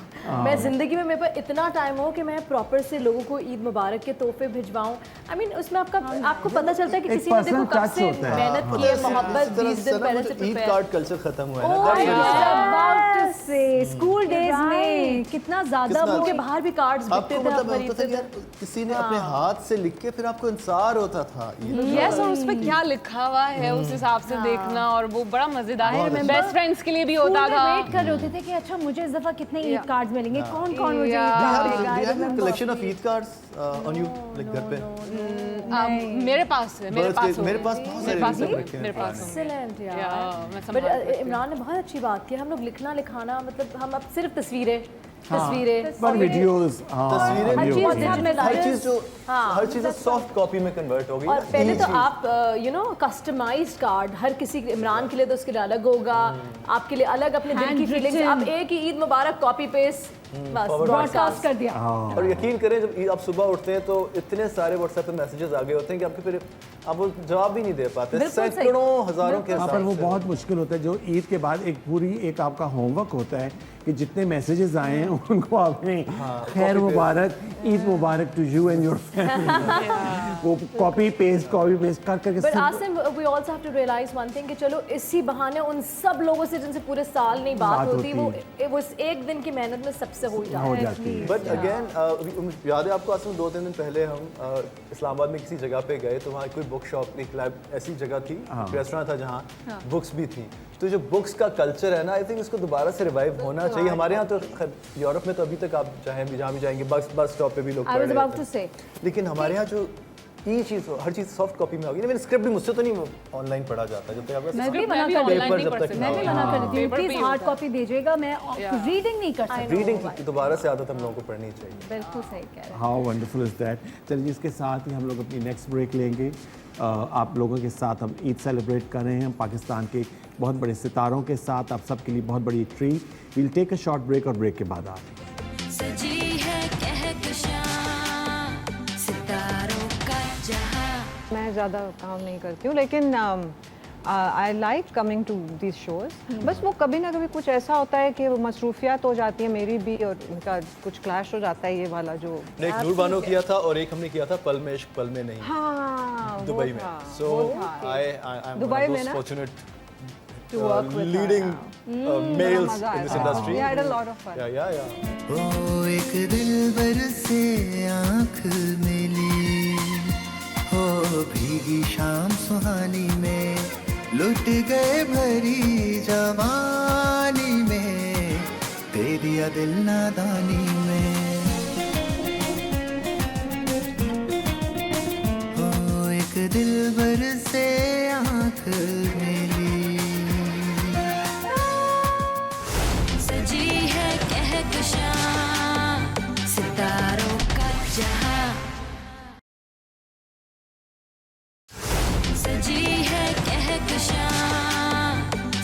मैं ज़िंदगी में मेरे पास इतना टाइम हो कि मैं प्रॉपर से लोगों को ईद मुबारक के तोहफे भिजवाऊँ। आई मीन उसमें आपको पता चलता है कि एक किसी ने देखो personal कब touch से होता है। मेहनत की है, मोहब्बत 20 दिन पहले से ईद प्रिपेयर। कार्ड कल्चर खत्म हुआ है Oh, ना। I was about to से स्कूल डेज में कितना ज्यादा कितना- वो के बाहर भी कार्ड्स बिकते आपको थे, आप मतलब होता था खरीदते कि यार किसी ने अपने हाथ से लिख के फिर आपको इंतजार होता था ये यस, और उस पे क्या लिखा हुआ है उस हिसाब से देखना, और वो बड़ा मजेदार है। बेस्ट फ्रेंड्स के लिए भी होता था। वेट कर रहे होते थे कि अच्छा मुझे इस दफा कितने ईद कार्ड्स मिलेंगे, कौन कौन मुझे Eid Yeah. Card Do you देगा। I have a remember. collection of Eid cards on you like घर पे? मेरे पास है, मेरे Birds पास के- हो। मेरे पास बहुत मेरे सारे पास Eid होंगे, रखे हैं मेरे पास पुराने। होंगे। एक्सीलेंट या, यार। मैं बट संभाल के रखती हूँ। इमरान ने बहुत अच्छी बात की, हम लोग लिखना लिखाना मतलब हम अब सिर्फ तस्वीरें पर वीडियोस तस्वीरें हर भी चीज़ होती हैं। digital हर है। चीज़ जो हाँ, हर चीज़ सॉफ्ट कॉपी में कन्वर्ट हो गई और ना, पहले तो easy। आप यू नो कस्टमाइज्ड कार्ड हर किसी इमरान के लिए तो उसके लिए अलग होगा, आपके लिए अलग अपने दिल की फीलिंग्स, Handwritten. आप एक ही ईद मुबारक कॉपी पेस्ट बस ब्रॉडकास्ट कर दिया। और यकीन करें जब आप सुबह उठते हैं तो इतने सारे व्हाट्सएप पे मैसेजेस आ गए होते हैं कि आपके फिर आप वो जवाब भी नहीं दे पाते, बिल्कुल सही। सैकड़ों हजारों के वहाँ पर वो हिसाब से। बहुत मुश्किल होता है। जो ईद के बाद एक पूरी एक आपका होमवर्क होता है कि जितने मैसेजेस आए हैं उनको आपने खैर मुबारक, ईद मुबारक to you and your family, वो कॉपी पेस्ट कर करके बट सब- Asim we also have to realise one thing कि चलो इसी बहाने उन सब लोगों से जिनसे पूरे साल नहीं बात बात होती होती वो इस एक दिन की मेहनत में सबसे हो हो जाती जाती है। बट अगेन याद है आपको आसम 2-3 दिन पहले हम इस्लामाबाद में किसी जगह पे गए तो वहाँ कोई बुक शॉप एक लैब ऐसी जगह थी, रेस्टोरेंट था जहाँ बुक्स भी थी। तो जो बुक्स का कल्चर है ना, आई थिंक इसको दोबारा से रिवाइव होना चाहिए। हमारे यहाँ तो खैर यूरोप में तो अभी तक आप चाहे भी जहाँ भी जाएंगे बस स्टॉप पे भी लोग आई पढ़ वाज रहे अबाउट टू होते हैं। से लेकिन हमारे यहाँ जो ये चीज़ हर चीज़ सॉफ्ट कॉपी में होगी ना, मेरे स्क्रिप्ट भी मुझसे तो नहीं ऑनलाइन पढ़ा जाता जब तक आपका मैं भी Script मना भी कर online पेपर नहीं जब पढ़ तक सकती। ना मैं भी मना कर देती हूँ Paper please pay he hard होता है। कॉपी भेजिएगा, मैं रीडिंग नहीं कर सकती। रीडिंग की दोबारा से आदत हम लोगों को पढ़नी चाहिए। बिल्कुल सही कह रहे हैं। How wonderful is that. चलिए इसके साथ ही हम लोग अपनी नेक्स्ट ब्रेक लेंगे। आप लोगों के साथ हम ईद सेलिब्रेट कर रहे हैं पाकिस्तान के बहुत बड़े सितारों के साथ। आप सबके लिए बहुत बड़ी treat. We'll take a short break और ब्रेक के बाद आ रहे हैं। सजी है कहकशां सितारों का जहां। मैं ज़्यादा काम नहीं करती हूँ, लेकिन I like coming to this shows. बस वो कभी ना कभी कुछ ऐसा होता है कि वो मसरूफियात हो जाती है मेरी भी, और इनका कुछ क्लैश हो जाता है। ये वाला जो एक नूर बानो किया था और एक हमने किया था पल में इश्क पल में नहीं, हाँ वो दुबई में। था, सो वो था। आई एम दुबई में ना? Fortunate To work with her, leading बड़ा मेल्स मजा इन आया दिस था। Industry. We had a lot of fun. या ओ एक दिलबर से आँख मिली, हो भीगी शाम सुहानी में लुट गए भरी जवानी में, दे दिया दिल नादानी में। हो एक दिलबर से आँख मिली। सजी है कहकशां सितारों का जहां। सजी है कहकशां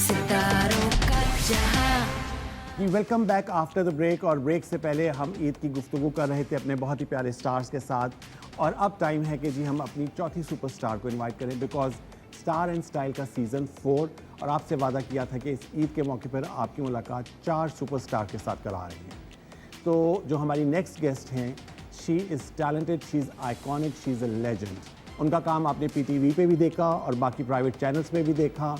सितारों का जहां। Welcome back after the break. और ब्रेक से पहले हम ईद की गुफ्तगू कर रहे थे अपने बहुत ही प्यारे स्टार्स के साथ। और अब टाइम है कि जी हम अपनी चौथी सुपरस्टार को इनवाइट करें, बिकॉज स्टार एंड स्टाइल का सीज़न 4 और आपसे वादा किया था कि इस ईद के मौके पर आपकी मुलाकात 4 सुपरस्टार के साथ करा रही हैं। तो जो हमारी नेक्स्ट गेस्ट हैं, she is talented, she is iconic, she is a legend. उनका काम आपने PTV पे भी देखा और बाकी प्राइवेट चैनल्स पे भी देखा।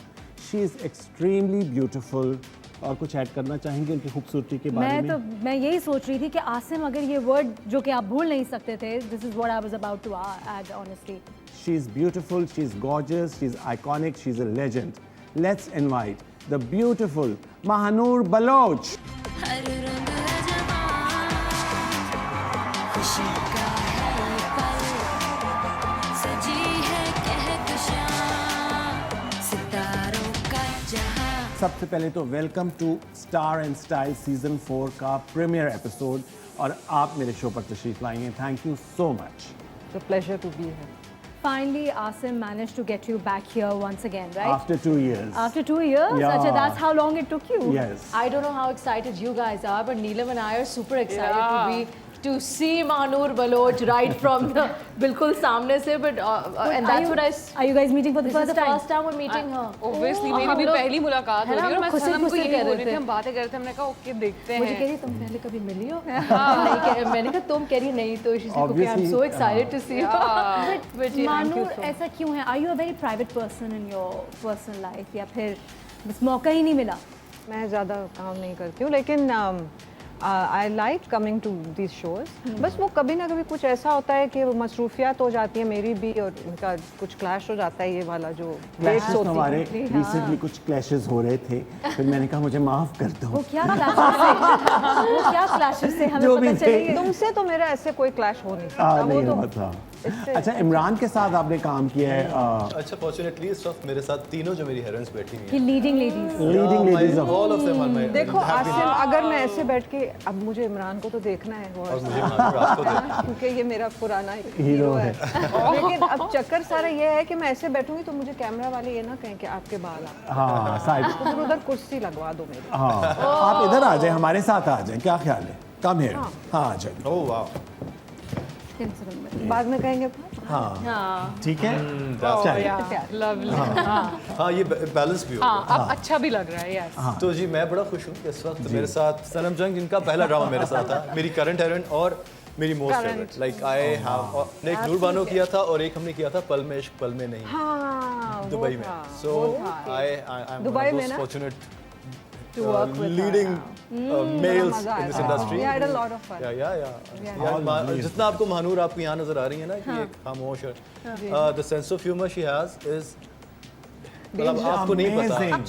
She is extremely beautiful. और कुछ ऐड करना चाहेंगे उनकी खूबसूरती के बारे में? मैं यही सोच रही थी कि आसिम अगर ये वर्ड जो कि आप भूल नहीं सकते थे, this is what I was about to add honestly. She is beautiful, she is gorgeous, she is iconic, she is a legend. Let's invite the beautiful Mahanur Baloch. हर रंग है जवां, खुशी का है ये पल। सजी है कहकशां सितारों का जहां। सबसे पहले तो welcome to Star and Style season 4 का प्रीमियर एपिसोड। और आप मेरे शो पर तशरीफ लाई हैं। Thank you so much. It's a pleasure to be here. Finally, Asim managed to get you back here once again, right? After 2 years. After 2 years? Yeah. Acha, that's how long it took you? Yes. I don't know how excited you guys are, but Neelam and I are super excited to see Mahanur Baloch right from the बिल्कुल सामने से, but and that's what I. Are you guys meeting for the This is first the time? first time we're meeting her. Obviously और मेरी हम भी लोग- पहली मुलाकात हो है रही ना, है और हम मैं लोग सनम को खुशी यही कह बोल रहे रही थी, थे। हम बातें कर रहे थे, हमने कहा ओके देखते मुझे कह रही हैं। तुम पहले कभी मिली हो? नहीं कह- मैंने कहा तुम कह रही नहीं, तो she's like, okay, I'm Obviously, so excited to see you. But yeah, thank you Manur so much. ऐसा क्यों है? Are you a very private person in your personal life या फिर बस मौका ही नहीं मिला? मैं ज़्यादा काम नहीं करती हूँ, लेकिन I like coming to this shows. बस वो कभी ना कभी कुछ ऐसा होता है कि वो मसरूफियात हो जाती है मेरी भी, और उनका कुछ क्लैश हो जाता है, ये वाला जो क्लैशेस dates तो होती हमारे हैं। रिसेंटली कुछ क्लैशेस हो रहे थे, फिर मैंने कहा मुझे माफ कर दो। वो क्या क्लैशेस से वो क्या क्लैशेस से हमें जो पता भी चलेगा। तुमसे तो मेरा ऐसे कोई क्लैश हो नहीं सकता, नहीं वो हुआ तो था। अच्छा, इमरान के साथ आपने काम किया है, अच्छा फॉर्चुनेटली इस वक्त मेरे साथ तीनों जो मेरी हेरोइंस बैठी हुई कि leading ladies leading ladies of all of them are my देखो आसिम, अगर मैं ऐसे बैठ के, अब मुझे इमरान को तो देखना है और मुझे मालूम है आपको देखना क्योंकि ये मेरा पुराना हीरो हीरो है। लेकिन अब चक्कर सारा ये है कि मैं ऐसे बैठूंगी तो मुझे कैमरा वाले ये ना कहें कि आपके बाल आ, हाँ साइड, तो फिर उधर कुर्सी लगवा दो मेरी। हाँ आप इधर आ जाए, हमारे साथ आ जाए, क्या ख्याल है? कम है, हाँ आ जाए। ओह वाह बाद में कहेंगे हाँ ठीक है, चलिए। लवली। हाँ ये बैलेंस भी हाँ होगा। अब अच्छा भी लग रहा है। यस तो जी मैं बड़ा खुश हूँ कि इस वक्त मेरे साथ सनम जंग, जिनका पहला ड्रामा मेरे साथ था, मेरी करंट हेरोइन और मेरी most favourite, like I have एक नूर बानो किया था और एक हमने किया था पल में इश्क पल में नहीं, हाँ दुबई में। सो आई एम दुबई में ना? Fortunate To work with leading males मजा in this आया था। industry. We had a lot of fun. Yeah. जितना आपको महानूर आपको यहाँ नजर आ रही है ना कि एक खामोश है, the sense of humor she has is मतलब आपको नहीं पता। Amazing.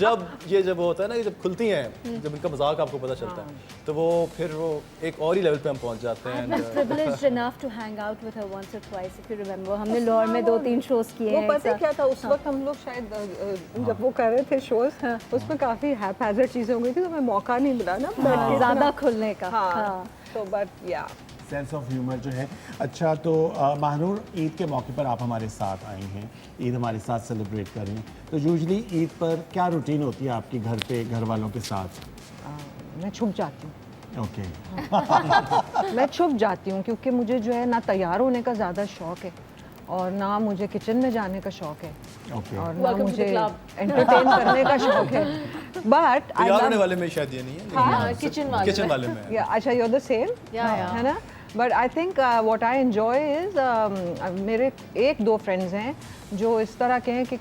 जब वो होता है ना, जब खुलती हैं, जब इनका मजाक आपको पता चलता है, तो वो फिर वो एक और ही लेवल पे हम पहुंच जाते हैं। I was privileged enough to hang out with her once or twice, if you remember. हमने लाहौर में 2-3 शोज किए वो हैं। पता है क्या था उस वक्त, हम लोग शायद जब वो कर रहे थे शोज, उसमें काफी हैपहैज़र्ड चीजें हो गई थी, तो हमें मौका नहीं मिला ना बैठ के ज़्यादा खुलने का। हाँ तो बट या सेंस ऑफ ह्यूमर जो है। अच्छा तो महानूर, ईद के मौके पर आप हमारे साथ आई हैं, ईद हमारे साथ सेलिब्रेट कर रही हैं, तो यूजुअली ईद पर क्या रूटीन होती है आपकी घर पे घर वालों के साथ? मैं छुप जाती हूँ। ओके मैं छुप जाती हूँ क्योंकि मुझे जो है ना तैयार होने का ज़्यादा शौक है और ना मुझे किचन में जाने का शौक है ओके और ना मुझे एंटरटेन करने का शौक है। बट तैयार होने वाले में शायद ये नहीं है, हाँ किचन किचन वाले में है। अच्छा यू आर द सेम है ना। But I think what I enjoy is मेरे 1-2 फ्रेंड्स हैं जो इस तरह के हैं कि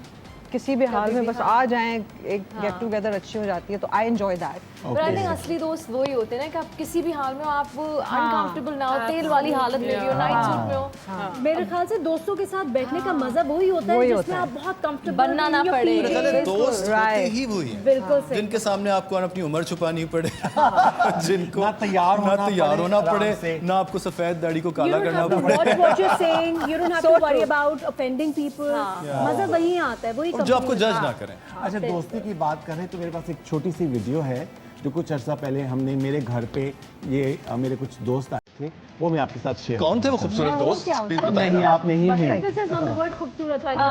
किसी भी हाल में बस आ जाएं, एक गेट टुगेदर अच्छी हो जाती है, तो आई एंजॉय दैट। पर आई थिंक असली दोस्त वही होते हैं ना कि आप किसी भी हाल में हो, आप अनकंफर्टेबल ना हो, तेल वाली हालत में भी हो, नाइट सूट में हो। मेरे ख्याल से दोस्तों के साथ बैठने का मजा वही होता है जिसमें आप बहुत कंफर्टेबल बनना ना पड़े। मेरे ख्याल है दोस्त होते ही वही हैं बिल्कुल सही। जिनके सामने आपको अपनी उम्र छुपानी पड़े, जिनको ना तैयार होना पड़े, आराम से। ना आपको सफेद दाढ़ी को You काला don't करना have to पड़े, watch what you're saying. You don't have to worry about offending people. मजा वही आता है, वही और जो आपको company जज ना करें। अच्छा, दोस्ती की बात करें तो मेरे पास एक छोटी सी वीडियो है जो कुछ अर्सा पहले हमने मेरे घर पे, ये मेरे कुछ दोस्त आए थे, वो मैं आपके साथ शेयर। कौन थे वो खूबसूरत दोस्त? नहीं, आप नहीं हैं। This is not the word खूबसूरत है। हाँ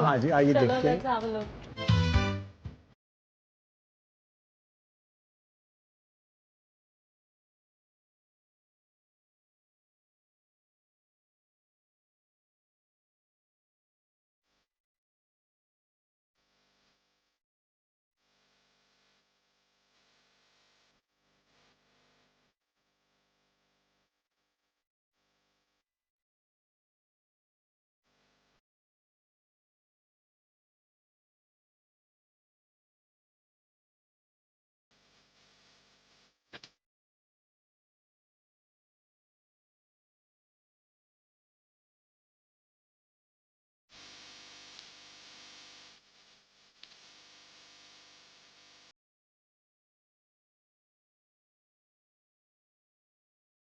हाँ जी, आइए देखते हैं।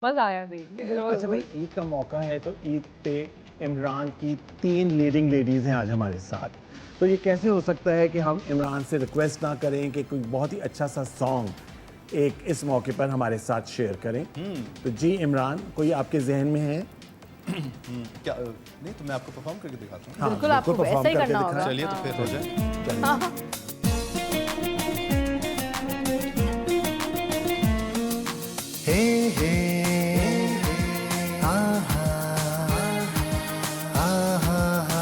मजा आया देख के। अच्छा भाई, ईद का मौका है तो ईद पे इमरान की 3 लीडिंग लेडीज़ हैं आज हमारे साथ, तो ये कैसे हो सकता है कि हम इमरान से रिक्वेस्ट ना करें कि कोई बहुत ही अच्छा सा सॉन्ग एक इस मौके पर हमारे साथ शेयर करें? तो जी इमरान, कोई आपके जहन में है? क्या नहीं, तो मैं आपको परफॉर्म करके दिखाता हूँ। हाँ, बिल्कुल, आपको perform ऐसा ही करके करना दिखाएं। होगा। चलिए तो फिर हो जाए। हे हे आहा आहा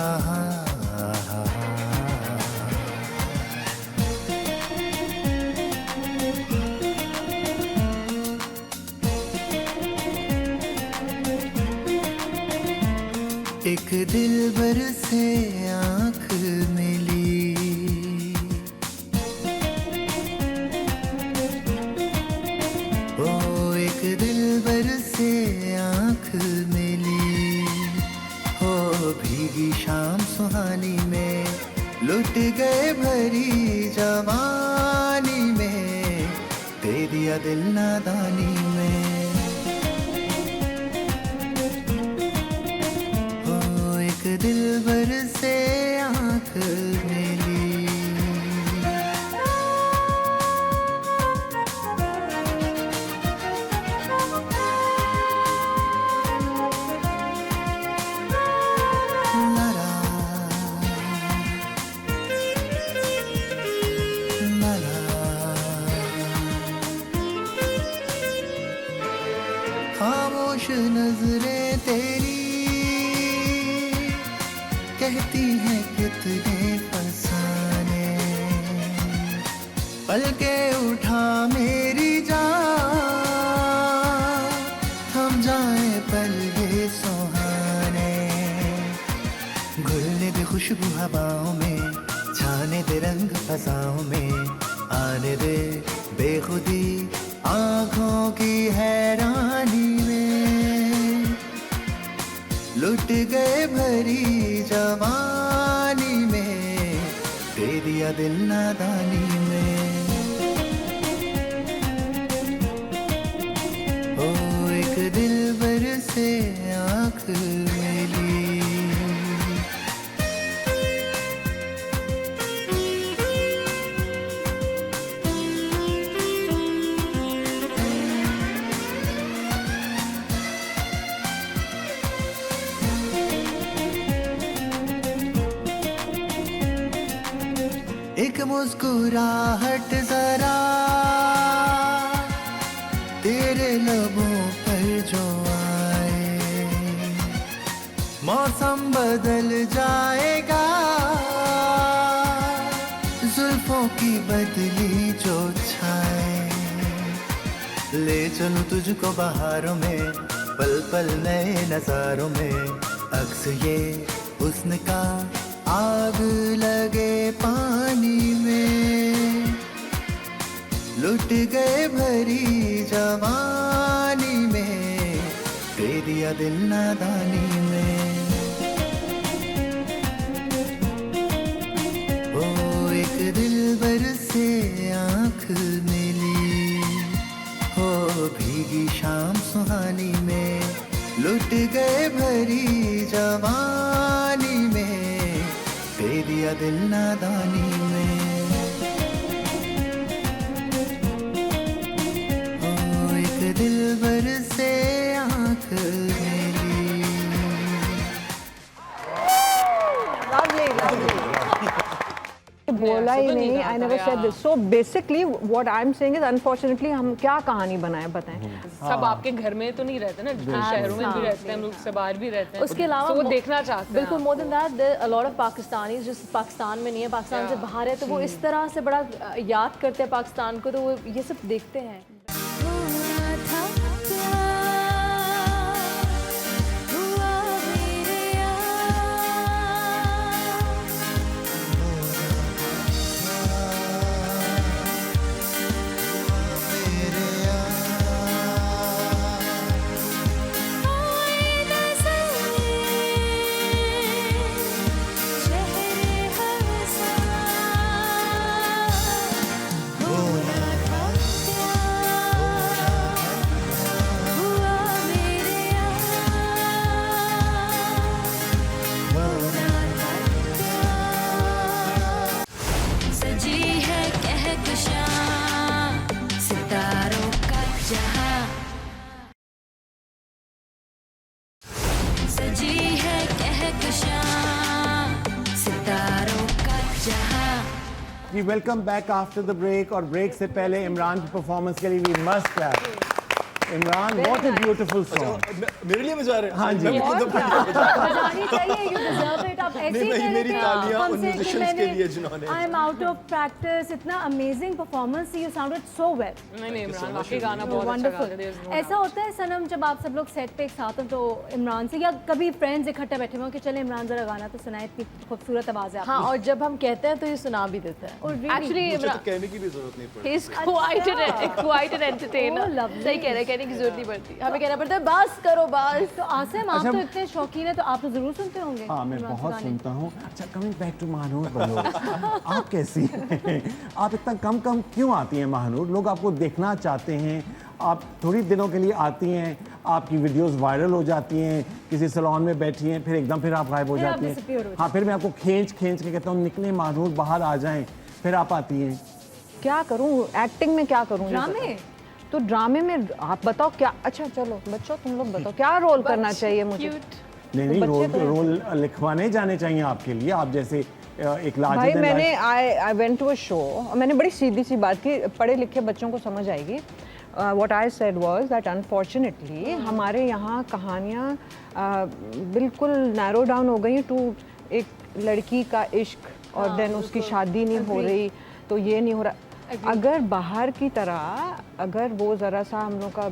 आहा एक दिलबर से आँख मिली, से आंख मिली हो भीगी शाम सुहानी में लुट गए भरी जवानी में दे दिया दिल नादानी में हो एक दिलबर से आंख मिली खामोश नजरें तेरी कहती हैं कितने फसाने पलके उठा मेरी जान थम जाए पल ये सुहाने घुलने दे खुशबू हवाओं में छाने दे रंग फसाओं में आने दे बेखुदी आँखों की हैरानी में लुट गए भरी जवानी में दे दिया दिल नादानी में ओ एक दिलबर से आँख मिली एक मुस्कुराहट जरा तेरे लबों पर जो आए मौसम बदल जाएगा जुल्फों की बदली जो छाए ले चलूं तुझको बहारों में पल पल नए नजारों में अक्स ये हुस्न का आग लगे पानी में लुट गए भरी जवानी में दे दिया दिल नादानी में ओ एक दिलबर से आंख मिली हो भीगी शाम सुहानी में लुट गए भरी जवानी में दे दिया दिल नादानी में ओ एक दिलबर से आंख मिली बोला ही नहीं I never said this so basically what I am saying is unfortunately हम क्या कहानी बनाए बताएं सब आपके घर में तो नहीं रहते ना, शहरों में भी रहते हैं, मुल्क से बाहर भी रहते हैं, उसके अलावा वो देखना चाहते हैं। बिल्कुल more than that there a lot of Pakistanis जो पाकिस्तान में नहीं है, पाकिस्तान से बाहर है, तो वो इस तरह से बड़ा याद करते हैं पाकिस्तान को, तो वो ये सब देखते हैं। हुआ था प्यार, हुआ मेरे सजी है कहकशां सितारों का जहां, सजी है कहकशां सितारों का जहां। We welcome back after the break और ब्रेक से पहले इमरान की परफॉर्मेंस के लिए we must clap. Imran what a beautiful song. मेरे लिए बजा रहे हैं? हाँ जी। बजानी चाहिए, you deserve it। आप ऐसे ही नहीं, कह मेरी रहे थे तालियां उन हमसे कि musicians मैंने के लिए जिन्होंने- I am out of practice, इतना amazing performance, you sounded so well। नहीं इमरान वाकई गाना बहुत अच्छा Wonderful। गाते हैं। ऐसा होता है सनम जब आप सब लोग सेट पे एक साथ हो तो इमरान से या कभी फ्रेंड्स इकट्ठे बैठे हुए हो कि चले इमरान जरा गाना तो सुनाए, इतनी खूबसूरत आवाज़ है आपकी। हाँ, और जब हम कहते हैं तो ये सुना भी देते हैं। और really- एक्चुअली मुझे तो कहने की भी जरूरत नहीं पड़ी। He's quite an entertainer। Oh, lovely। सही कह रहे हैं कहने की जरूरत नहीं पड़ती, हमें कहना पड़ता है बस करो बस। तो आसिम आप तो इतने शौकीन है तो आप तो जरूर सुनते होंगे। हाँ मैं बहुत सुनता हूँ। अच्छा coming back to Mahnoor Baloch, आप कैसी हैं? आप इतना कम क्यों आती हैं महानूर? लोग आपको देखना चाहते हैं, आप थोड़ी दिनों के लिए आती हैं, आपकी वीडियोस वायरल हो जाती हैं, किसी सैलून में बैठी हैं, फिर एकदम फिर आप गायब हो जाती हैं। हाँ फिर मैं आपको खींच के कहता हूँ निकले महानूर बाहर आ जाएं, फिर आप आती हैं। क्या करूँ एक्टिंग में, क्या करूँ ड्रामे? तो ड्रामे में आप बताओ क्या। अच्छा चलो बच्चों तुम लोग बताओ क्या रोल करना चाहिए मुझे? नहीं रोल लिखवाने जाने चाहिए आपके लिए, आप जैसे एक लार्जर भाई देन मैंने I went to a show, मैंने बड़ी सीधी सी बात की, पढ़े लिखे बच्चों को समझ आएगी। What I said was that unfortunately हमारे यहाँ कहानियाँ बिल्कुल नैरो डाउन हो गई टू एक लड़की का इश्क और देन उसकी शादी नहीं हो रही तो ये नहीं हो रहा। अगर बाहर की तरह अगर वो ज़रा सा हम लोग का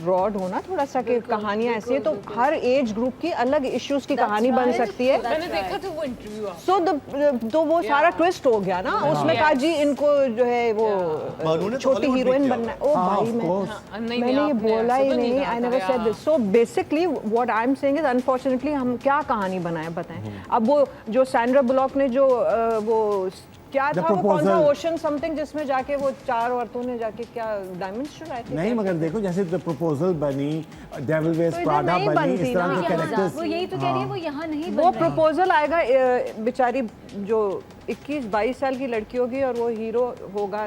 ब्रॉड होना थोड़ा सा कि कहानियाँ ऐसी है तो हर एज ग्रुप की अलग इश्यूज की कहानी बन सकती है। मैंने देखा था वो इंटरव्यू। तो वो सारा ट्विस्ट हो गया ना, उसमें कहा जी इनको जो है वो छोटी हीरोइन बनना है। ओ भाई मैंने ये बोला ही नहीं, I never said this. So basically what I am saying is unfortunately हम क्या कहानी बनाए बताएं। अब वो जो सैंड्रा बुलॉक ने जो वो क्या था वो कौन सा ओशन समथिंग जिसमें जाके वो 4 औरतों ने जाके क्या डायमंड्स चुराए थे? नहीं मगर देखो जैसे द प्रपोजल बनी, डेविल वेयर्स प्राडा बनी, इस तरह के कैरेक्टर्स वो यही तो कह रही है, वो यहाँ नहीं वो प्रपोजल आएगा बेचारी जो 21-22 साल की लड़की होगी और वो हीरो होगा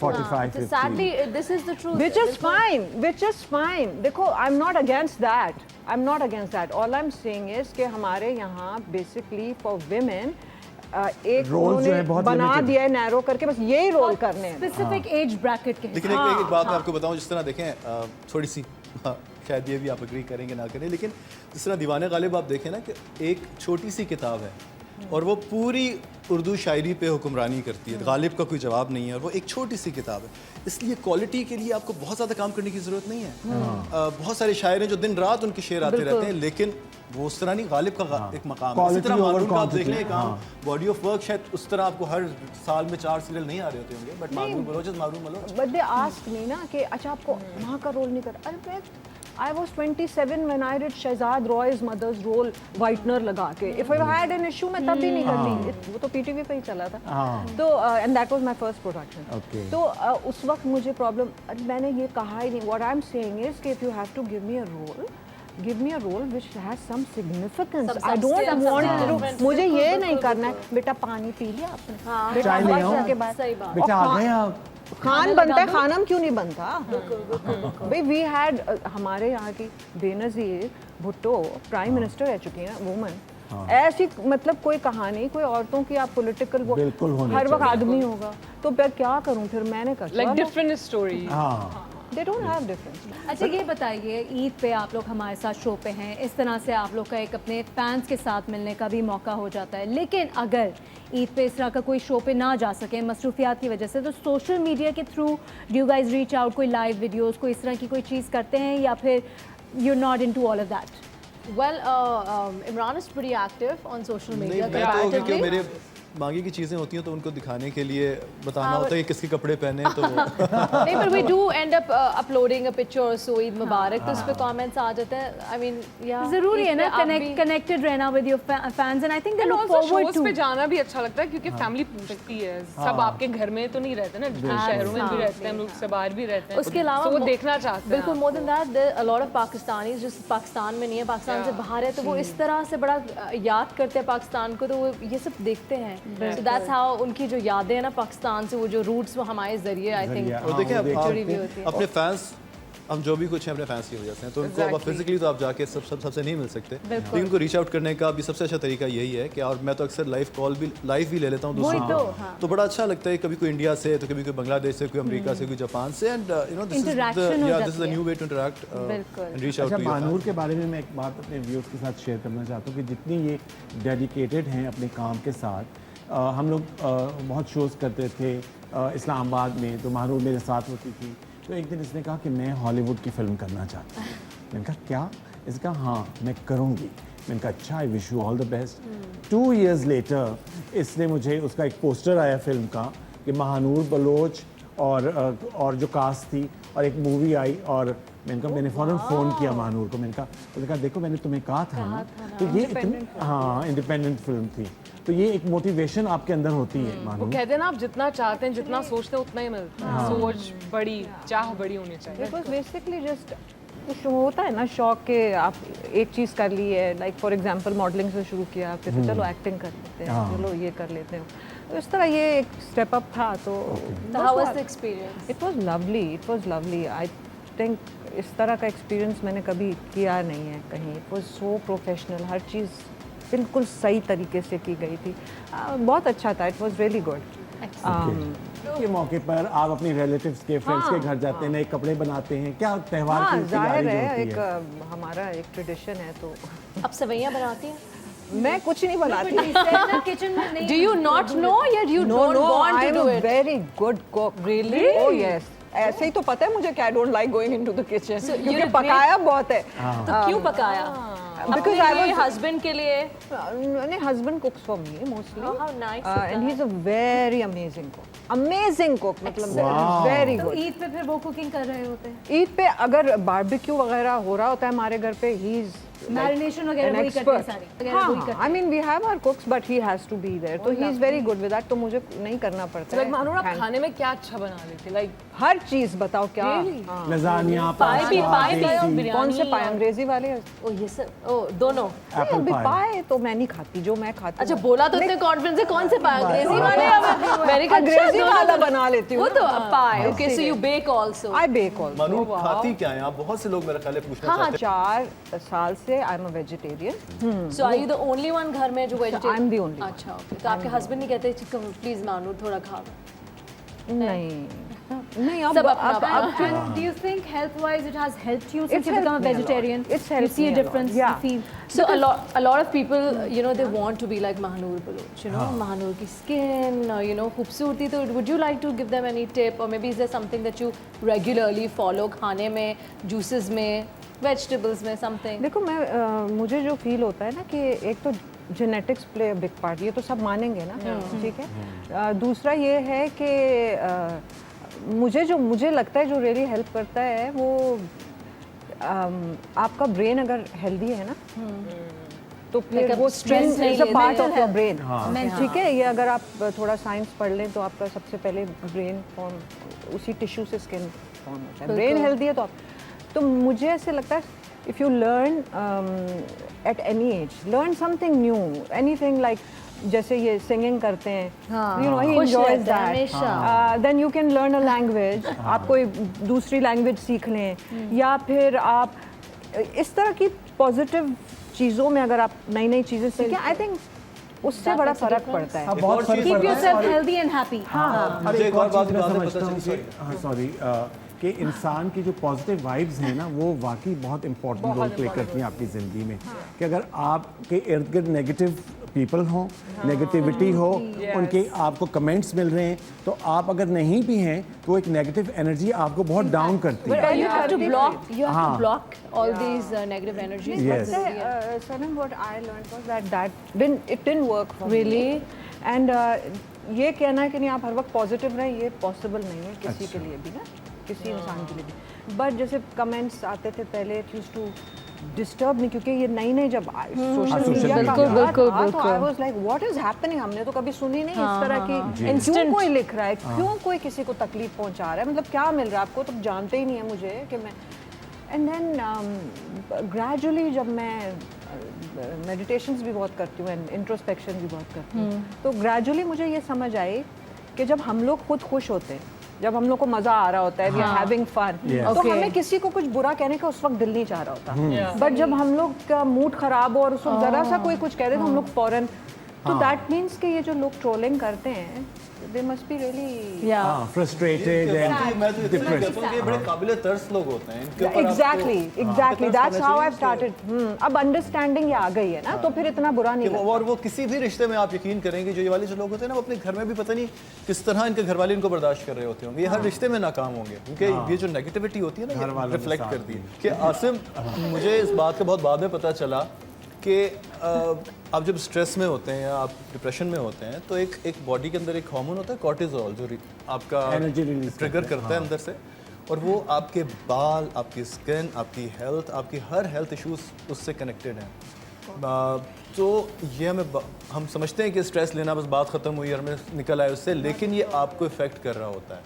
45-50। Sadly, this is the truth. Which is fine. देखो, I'm not against that. All I'm saying is कि हमारे यहाँ basically for women एक उन्होंने बना दिया है नैरो करके, बस यही रोल करने हैं स्पेसिफिक एज ब्रैकेट के। लेकिन एक बात मैं आपको बताऊं, जिस तरह देखें थोड़ी सी शायद ये भी आप एग्री करेंगे ना करें, लेकिन जिस तरह दीवाने गालिब आप देखें ना कि एक छोटी सी किताब है और वो पूरी उर्दू शायरी पे हुक्मरानी करती है, गालिब का कोई जवाब नहीं है और वो एक छोटी सी किताब है, इसलिए क्वालिटी के लिए आपको बहुत ज़्यादा काम करने की ज़रूरत नहीं है। बहुत सारे शायर हैं जो दिन रात उनके शेर आते रहते हैं, लेकिन वो उस तरह नहीं, गालिब का एक मकाम है। इसी तरह मानूर का आप देख लें काम, बॉडी ऑफ वर्क शायद उस तरह आपको हर साल में 4 सीरियल नहीं आ रहे होते होंगे, but Mahnoor Baloch but they ask me ना कि अच्छा आपको वहाँ का रोल नहीं कर। अरे I was 27 when I did Shehzad Roy's mother's role Whitener लगा के। If I had an issue मैं तब भी नहीं करती, वो तो PTV पे ही चला था। तो and that was my first production. तो उस वक्त मुझे प्रॉब्लम, मैंने ये कहा ही नहीं। What I'm saying is कि if you have to give me a role which has some significance. I don't want to, मुझे ये नहीं करना है बेटा पानी पी लिया आपने, चाय ले आओ, बेटा आ गए आप, खान बनता है, खानम क्यों नहीं बनता भाई? वी हैड हमारे यहाँ की बेनज़ीर भुट्टो प्राइम मिनिस्टर रह चुकी है वुमन। ऐसी मतलब कोई कहानी, कोई औरतों की आप पॉलिटिकल वो हर वक्त आदमी होगा तो मैं क्या करूँ फिर? मैंने कहा like different story. They don't have difference. अच्छा ये बताइए, ईद पे आप लोग हमारे साथ शो पे हैं, इस तरह से आप लोग का एक अपने फैंस के साथ मिलने का भी मौका हो जाता है, लेकिन अगर ईद पे इस तरह का कोई शो पे ना जा सके मसरूफियात की वजह से, तो सोशल मीडिया के through do you guys reach out, कोई लाइव वीडियोस, कोई इस तरह की कोई चीज़ करते हैं या फिर you not into all of that? Well, Imran is pretty active on social media. नहीं, मैं तो क्योंकि मेरे मांगी की चीज़ें होती हैं तो उनको दिखाने के लिए बताना होता है कि किसके कपड़े पहने तो नहीं, but we do end up uploading a picture or so Eid मुबारक, तो उस पे कमेंट्स आ जाते हैं। I mean, ज़रूरी है ना कनेक्टेड रहना with your fans, and I think they look forward to. पे जाना भी अच्छा लगता है क्योंकि फैमिली पूछती है, सब आपके घर में तो नहीं रहते ना, शहरों में भी रहते हैं, हम लोग से बाहर भी रहते हैं, उसके अलावा वो देखना चाहते हैं। बिल्कुल, more than that a lot of Pakistanis जो पाकिस्तान में नहीं है, पाकिस्तान से बाहर है, तो वो इस तरह से बड़ा याद करते हैं पाकिस्तान को, तो वो ये सब देखते हैं। So that's how उनकी जो यादें हैं ना पाकिस्तान से, वो जो रूट्स वो हमारे जरिए आई थिंक देखिए अपने फैंस, हम जो भी कुछ हैं अपने फैंस की वजह से हैं, तो उनको अब फिजिकली तो आप जाके सबसे नहीं मिल सकते, लेकिन उनको रीच आउट करने का भी सबसे अच्छा तरीका यही है कि, और मैं तो अक्सर लाइव भी ले लेता हूँ दूसरों को, तो बड़ा अच्छा लगता है। कभी कोई इंडिया से, तो कभी कोई बांग्लादेश से, कोई अमेरिका से, कोई जापान से, and you know this is the new way to interact and reach out to. Mahnoor के बारे में मैं एक बात अपने व्यूअर्स के साथ शेयर करना चाहता हूँ कि जितनी ये डेडिकेटेड हैं अपने काम के साथ, हम लोग बहुत शोज़ करते थे इस्लामाबाद में, तो महानूर मेरे साथ होती थी, तो एक दिन इसने कहा कि मैं हॉलीवुड की फ़िल्म करना चाहता हूँ। मैंने कहा क्या? इसने कहा हाँ मैं करूँगी। मैंने कहा अच्छा, I wish you all the best. 2 years later इसने मुझे, उसका एक पोस्टर आया फिल्म का कि महानूर बलोच और जो कास्ट थी और एक मूवी आई और मैंने फ़ौरन फ़ोन किया महानूर को, उसने कहा देखो मैंने तुम्हें कहा था ना। तो ये हाँ इंडिपेंडेंट फिल्म थी। तो ये एक मोटिवेशन आपके अंदर होती है वो महानूर। कहते हैं ना, आप जितना चाहते हैं, जितना सोचते हैं, उतना ही मिलता है। सोच बड़ी, चाह बड़ी होनी चाहिए। बिकॉज बेसिकली जस्ट कुछ होता है ना शौक के, आप एक चीज़ कर ली है, लाइक फॉर एग्जांपल मॉडलिंग से शुरू किया, फिर चलो एक्टिंग कर लेते हैं, चलो ये कर लेते हैं, तो इस तरह ये एक स्टेप अप था। तो how was the experience? It was lovely. I think इस तरह का एक्सपीरियंस मैंने कभी किया नहीं है कहीं। इट वाज सो प्रोफेशनल, हर चीज़ बिल्कुल सही तरीके से की गई थी। बहुत अच्छा था, इट वाज रियली गुड। के मौके पर आप अपनी रिलेटिव्स के फ्रेंड्स के घर जाते हैं, नए कपड़े बनाते हैं, क्या त्योहार हाँ की तैयारी जाहिर जो है, होती एक है? हमारा एक ट्रेडिशन है। तो अब सवैयां बनाती हैं? मैं कुछ नहीं बनाती। किचन में नहीं। Do you not know yet you No, don't no, want to I'm do a it? very good cook. Really? Oh yes. ऐसे ही तो पता है मुझे कि I don't like going into the kitchen. So क्योंकि you're a पकाया बहुत है। तो क्यों पकाया? Because अपने I लिए, was- husband के लिए? नहीं, husband cooks for me mostly. Oh, how nice of And he's a very amazing cook. Amazing cook, मतलब very तो good. ईद पे फिर वो कुकिंग कर रहे होते हैं, ईद पे अगर बारबेक्यू वगैरह हो रहा होता है हमारे घर पे, he is मैरिनेशन वगैरह वही करते हैं सारी। हाँ, I mean we have our cooks but he has to be there. तो he is very good with that. तो मुझे नहीं करना पड़ता है। मानो आप खाने में क्या अच्छा बना लेते, लाइक हर चीज बताओ क्या। हाँ। लजानिया, पाए भी और देसी, बिरयानी। कौन से पाए? अंग्रेजी वाले? ओ ये सब, ओ दोनों। एप्पल अभी पाए। पाए तो मैं नहीं खाती, जो मैं खाती अच्छा हूँ। बोला तो इतने कॉन्फिडेंस से, कौन से पाए? अंग्रेजी वाले या मैंने कहा अंग्रेजी वाला बना लेती हूँ वो तो पाए। Okay, so you bake also? I bake also. Manu खाती क्या है? आप बहुत से लोग मेरे ख्याल है पूछना हाँ, चाहते हैं। 4 साल से I am a vegetarian. So are you the only one घर में जो vegetarian? I am the only. अच्छा ओके, तो आपके हस्बैंड नहीं कहते प्लीज मानू थोड़ा खा? नहीं, सब अपना And do you think health-wise it has helped you since It's you become a helped me a lot. vegetarian? It's You helped see me a a lot. difference? Yeah. You feel? So a lot of people, you know, they want to be like Mahanur Baloch, you know, Mahanur ki skin, or, you know, खूबसूरती. तो would you like to give them any tip, or maybe is there something that you regularly follow खाने में, juices में, vegetables में, something? देखो मैं मुझे जो फील होता है ना कि एक तो genetics play a big part, ये तो सब मानेंगे ना, ठीक है। दूसरा ये है कि मुझे लगता है जो रियली हेल्प करता है वो आपका ब्रेन अगर हेल्दी है ना, तो फिर Like वो अब stress नहीं इज अ लेते पार्ट हैं। ऑफ योर ब्रेन, Mental ठीक है। ये अगर आप थोड़ा साइंस पढ़ लें तो आपका सबसे पहले ब्रेन फॉर्म उसी टिश्यू से स्किन फॉर्म होता है। ब्रेन हेल्दी है तो मुझे ऐसे लगता है if you learn at any as, learn something new, anything like जैसे ये सिंगिंग करते हैं, यू नो ही खुश एंजॉयज रहता है that, then you can learn a language, आप कोई दूसरी लैंग्वेज सीख लें, या फिर आप इस तरह की पॉजिटिव चीज़ों में अगर आप नई नई चीज़ें सीखें, आई थिंक उससे बड़ा फर्क पड़ता है। हाँ, बहुत फर्क Keep पड़ता है। yourself healthy and happy. मुझे एक और बात चीज़ मैं बाद में समझता पता हूँ चली, कि हाँ सॉरी कि इंसान की जो पॉजिटिव वाइब्स हैं ना वो वाकई बहुत इंपॉर्टेंट रोल प्ले करती हैं आपकी ज़िंदगी में। कि अगर आपके इर्द गिर्द नेगेटिव पीपल हों, नेगेटिविटी हो, उनके आपको कमेंट्स मिल रहे हैं, तो आप अगर नहीं भी हैं तो एक नेगेटिव एनर्जी आपको बहुत डाउन करती है। You have to block all these negative energies. Yes. Sanam, what I learned was that didn't work for me. Really? And ये कहना है कि नहीं आप हर वक्त पॉजिटिव रहें, ये पॉसिबल नहीं है किसी के लिए भी ना, किसी इंसान के लिए भी। बट जैसे कमेंट्स आते थे पहले, it used to disturb me, क्योंकि ये नई जब सोशल मीडिया का तो I was like what is happening, हमने तो कभी सुनी नहीं इस तरह की। क्यों कोई लिख रहा है, क्यों कोई किसी को तकलीफ पहुंचा रहा है, मतलब क्या मिल रहा है आपको, तो जानते ही नहीं है मुझे कि मैं। एंड देन ग्रेजुअली जब मैं मेडिटेशंस भी बहुत करती हूँ एंड इंट्रोस्पेक्शन भी बहुत करती हूँ, तो ग्रेजुअली मुझे ये समझ आई कि जब हम लोग खुद खुश होते हैं, जब हम लोग को मजा आ रहा होता है, वी आर हैविंग फन, तो हमें किसी को कुछ बुरा कहने का उस वक्त दिल नहीं चाह रहा होता। बट जब हम लोग का मूड खराब हो और उस वक्त जरा सा कोई कुछ कह दे तो हम लोग फौरन, तो दैट मीन्स कि ये जो लोग ट्रोलिंग करते हैं, they must be really frustrated and मैं तो इतना कहता हूँ कि ये बड़े काबिले तर्स लोग होते हैं, इनके ऊपर exactly that's how I've started। अब अंडरस्टैंडिंग ये आ गई है ना, तो फिर इतना बुरा नहीं लगता। और वो किसी भी रिश्ते में आप यकीन करेंगे, जो ये वाले जो लोग होते हैं ना, वो अपने घर में भी पता नहीं किस तरह इनके घर वाले इनको बर्दाश्त कर रहे होते होंगे, ये हर रिश्ते में नाकाम होंगे, क्योंकि ये जो नेगेटिविटी होती है ना, रिफ्लेक्ट करती है। कि आसिम, मुझे इस बात का बहुत बाद में पता चला कि आप जब स्ट्रेस में होते हैं या आप डिप्रेशन में होते हैं, तो एक बॉडी के अंदर एक हार्मोन होता है कॉर्टिसोल, जो आपका एनर्जी रिलीज ट्रिगर करता है अंदर से, और वो आपके बाल, आपकी स्किन, आपकी हेल्थ, आपकी हर हेल्थ इश्यूज उससे कनेक्टेड हैं। तो ये हम समझते हैं कि स्ट्रेस लेना बस बात ख़त्म हुई और हमें निकल आए उससे, लेकिन ये आपको इफ़ेक्ट कर रहा होता है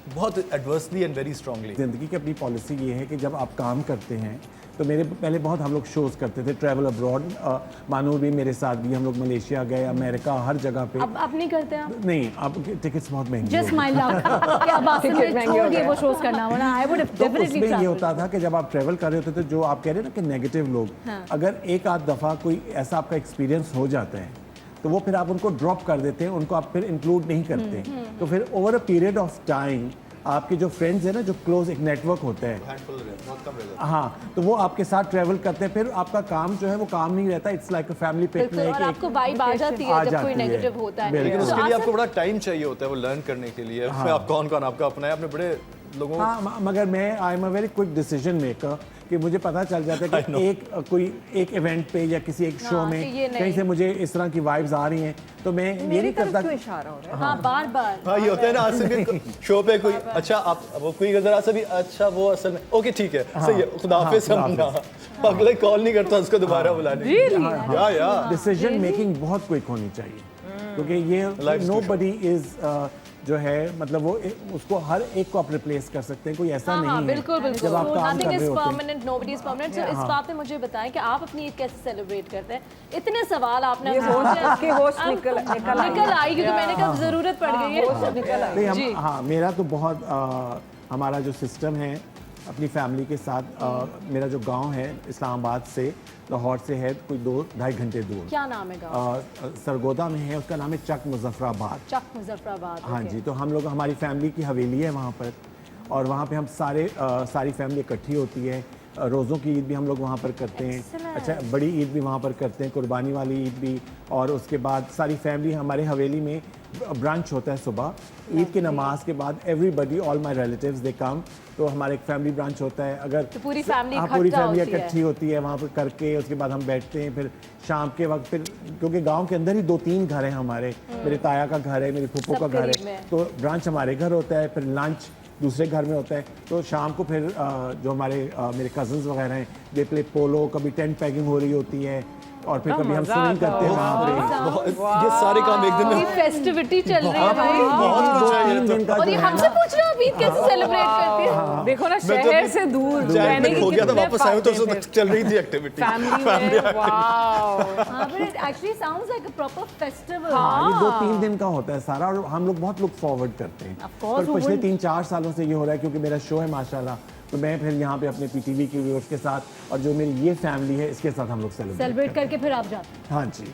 बहुत एडवर्सली एंड वेरी स्ट्रांगली। ज़िंदगी की अपनी पॉलिसी ये है कि जब आप काम करते हैं तो मेरे पहले बहुत हम लोग शोज़ करते थे, ट्रैवल अब्रॉड, मानूर भी मेरे साथ भी, हम लोग मलेशिया गए, अमेरिका, हर जगह पे। अब नहीं करते आप? नहीं, अब टिकट्स बहुत महंगी जस्ट हो माय लक कि अब आप छोड़ दिए वो शोज करना, वरना आई वुड हैव तो डेफिनेटली उसमें ये होता था कि जब आप ट्रैवल कर रहे होते थे, जो आप कह रहे हैं ना कि नेगेटिव लोग, अगर एक आध दफ़ा कोई ऐसा आपका एक्सपीरियंस हो जाता है तो वो फिर आप उनको ड्रॉप कर देते हैं, उनको आप फिर इंक्लूड नहीं करते। तो फिर over a period of time आपके जो फ्रेंड्स हैं ना, जो क्लोज एक नेटवर्क होता है, हाँ, तो वो आपके साथ ट्रैवल करते हैं, फिर आपका काम जो है वो काम नहीं रहता, it's like a family picnic. और आपको वाइब आ जाती है जब कोई नेगेटिव होता है। लेकिन उसके लिए आपको बड़ा टाइम चाहिए होता है वो लर्न करने के लिए। आप कौन आपका अपना है, आपने बड़े लोगों। हाँ, मगर मैं आई am a very quick decision maker कि मुझे पता चल जाता है कि एक इवेंट पे या किसी एक शो में कहीं से मुझे इस तरह की वाइब्स आ रही हैं, तो मैं ये नहीं करता। इशारा हो रहा है। हाँ, बार-बार। हाँ, ये होता है ना, आसिफ शो पे कोई अच्छा आप वो कोई जरा सा भी अच्छा वो असल में ओके ठीक है, सही है, खुदा हाफिज़, समझना अगले कॉल नहीं करता उसको दोबारा बुलाने। या डिसीजन मेकिंग बहुत क्विक होनी चाहिए, क्योंकि ये नोबडी इज जो है, मतलब वो उसको हर एक को आप रिप्लेस कर सकते हैं, कोई ऐसा नहीं है। बिल्कुल बिल्कुल, जब आप काम कर रहे होते हैं। Permanent, nobody is permanent. So इस बात में मुझे बताएं कि आप अपनी ईद कैसे सेलिब्रेट करते हैं? इतने सवाल आपने आपकी होस्ट निकल आई, क्योंकि मैंने कहा जरूरत पड़ गई है। नहीं, हम हाँ, मेरा तो बहुत हमारा जो सिस्टम है अपनी फैमिली के साथ, मेरा जो गांव है इस्लामाबाद से, लाहौर से है कोई 2-2.5 घंटे दूर। क्या नाम है गांव? सरगोदा में है, उसका नाम है चक मुजफ्फराबाद। चक मुजफ्फराबाद। हाँ जी, तो हम लोग, हमारी फैमिली की हवेली है वहाँ पर, और वहाँ पे हम सारी फैमिली इकट्ठी होती है। रोज़ों की ईद भी हम लोग वहाँ पर करते हैं। अच्छा, बड़ी ईद भी वहाँ पर करते हैं, कुर्बानी वाली ईद भी। और उसके बाद सारी फैमिली, हमारे हवेली में ब्रंच होता है सुबह ईद की नमाज के बाद, एवरीबडी, ऑल माय रिलेटिव्स दे कम, तो हमारा एक फैमिली ब्रंच होता है। अगर तो पूरी फैमिली इकट्ठी होती है वहाँ पर करके, उसके बाद हम बैठते हैं, फिर शाम के वक्त फिर, क्योंकि गांव के अंदर ही 2-3 घर हैं हमारे, मेरे ताया का घर है, मेरी फूफो का घर है, तो ब्रांच हमारे घर होता है, फिर लंच दूसरे घर में होता है। तो शाम को फिर जो मेरे कजन्स वगैरह हैं, दे प्ले पोलो, कभी टेंट पैकिंग हो रही होती है, और फिर कभी हम स्विमिंग करते हैं वहाँ पे। ये सारे काम एक दिन में, फेस्टिविटी चल रही है भाई। बहुत दिन का और ये हमसे पूछ रहे हो ईद कैसे सेलिब्रेट करते हैं? देखो ना, शहर से दूर रहने की हो गया था, कितने वापस आए तो फायदे चल रही थी एक्टिविटी फैमिली में। वाओ, हाँ, but it actually sounds like a proper festival. हाँ, ये 2-3 दिन का होता है सारा, और हम लोग बहुत लुक फॉरवर्ड करते हैं। पर पिछले 3-4 सालों से ये हो रहा है, क्योंकि मेरा शो है माशाल्लाह, तो मैं फिर यहाँ पे अपने पीटीवी के व्यूअर्स के साथ और जो मेरी ये फैमिली है इसके साथ हम लोग सेलिब्रेट करके फिर आप जाते हैं। हाँ जी,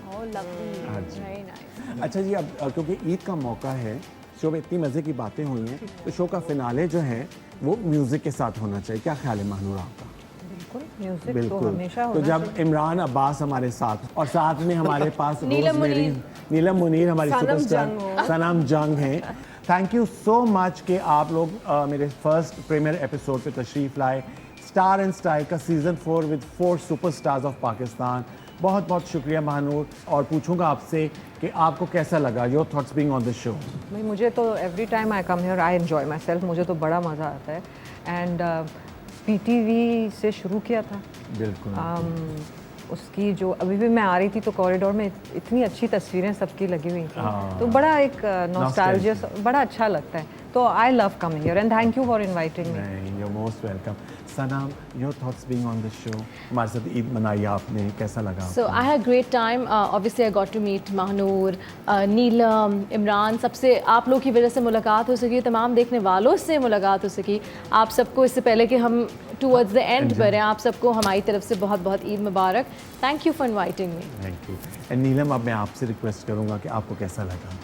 हाँ जी। अच्छा जी, अब क्योंकि ईद का मौका है, शो में इतनी मज़े की बातें हुई हैं, तो शो का फिनाले जो है वो म्यूज़िक के साथ होना चाहिए। क्या ख्याल है महानूर आपका? म्यूजिक तो बिल्कुल। हमेशा तो जब इमरान अब्बास हमारे साथ, और साथ में हमारे पास नीलम मुनीर हमारी सुपरस्टार सनम जंग हैं। थैंक यू सो मच कि आप लोग मेरे फर्स्ट प्रीमियर एपिसोड पे तशरीफ़ लाए। स्टार एंड स्टाइल का season 4 with 4 superstars of Pakistan. बहुत बहुत शुक्रिया महानूर, और पूछूंगा आपसे कि आपको कैसा लगा, your thoughts being on the show? भाई, मुझे तो every time I come here I enjoy my self, मुझे तो बड़ा मज़ा आता है। एंड पीटीवी से शुरू किया था। बिल्कुल। उसकी जो अभी भी मैं आ रही थी तो कॉरिडोर में इतनी अच्छी तस्वीरें सबकी लगी हुई थी, तो बड़ा एक नॉस्टैल्जिया, बड़ा अच्छा लगता है। तो I love coming here and thank you for inviting me. You are most welcome. Sanam, your thoughts being on the show, हमारे साथ ईद मनाई आपने, कैसा लगा? So I had a great time. Obviously I got to meet Mahnoor, नीलम, इमरान, सबसे आप लोग की वजह से मुलाकात हो सकी, तमाम देखने वालों से मुलाकात हो सकी। आप सबको, इससे पहले कि हम टूवर्ड्स द एंड पर हैं, आप सबको हमारी तरफ से बहुत बहुत ईद मुबारक। Thank you for inviting me. Thank you. And Neelam, अब मैं आपसे रिक्वेस्ट करूँगा कि आपको कैसा लगा?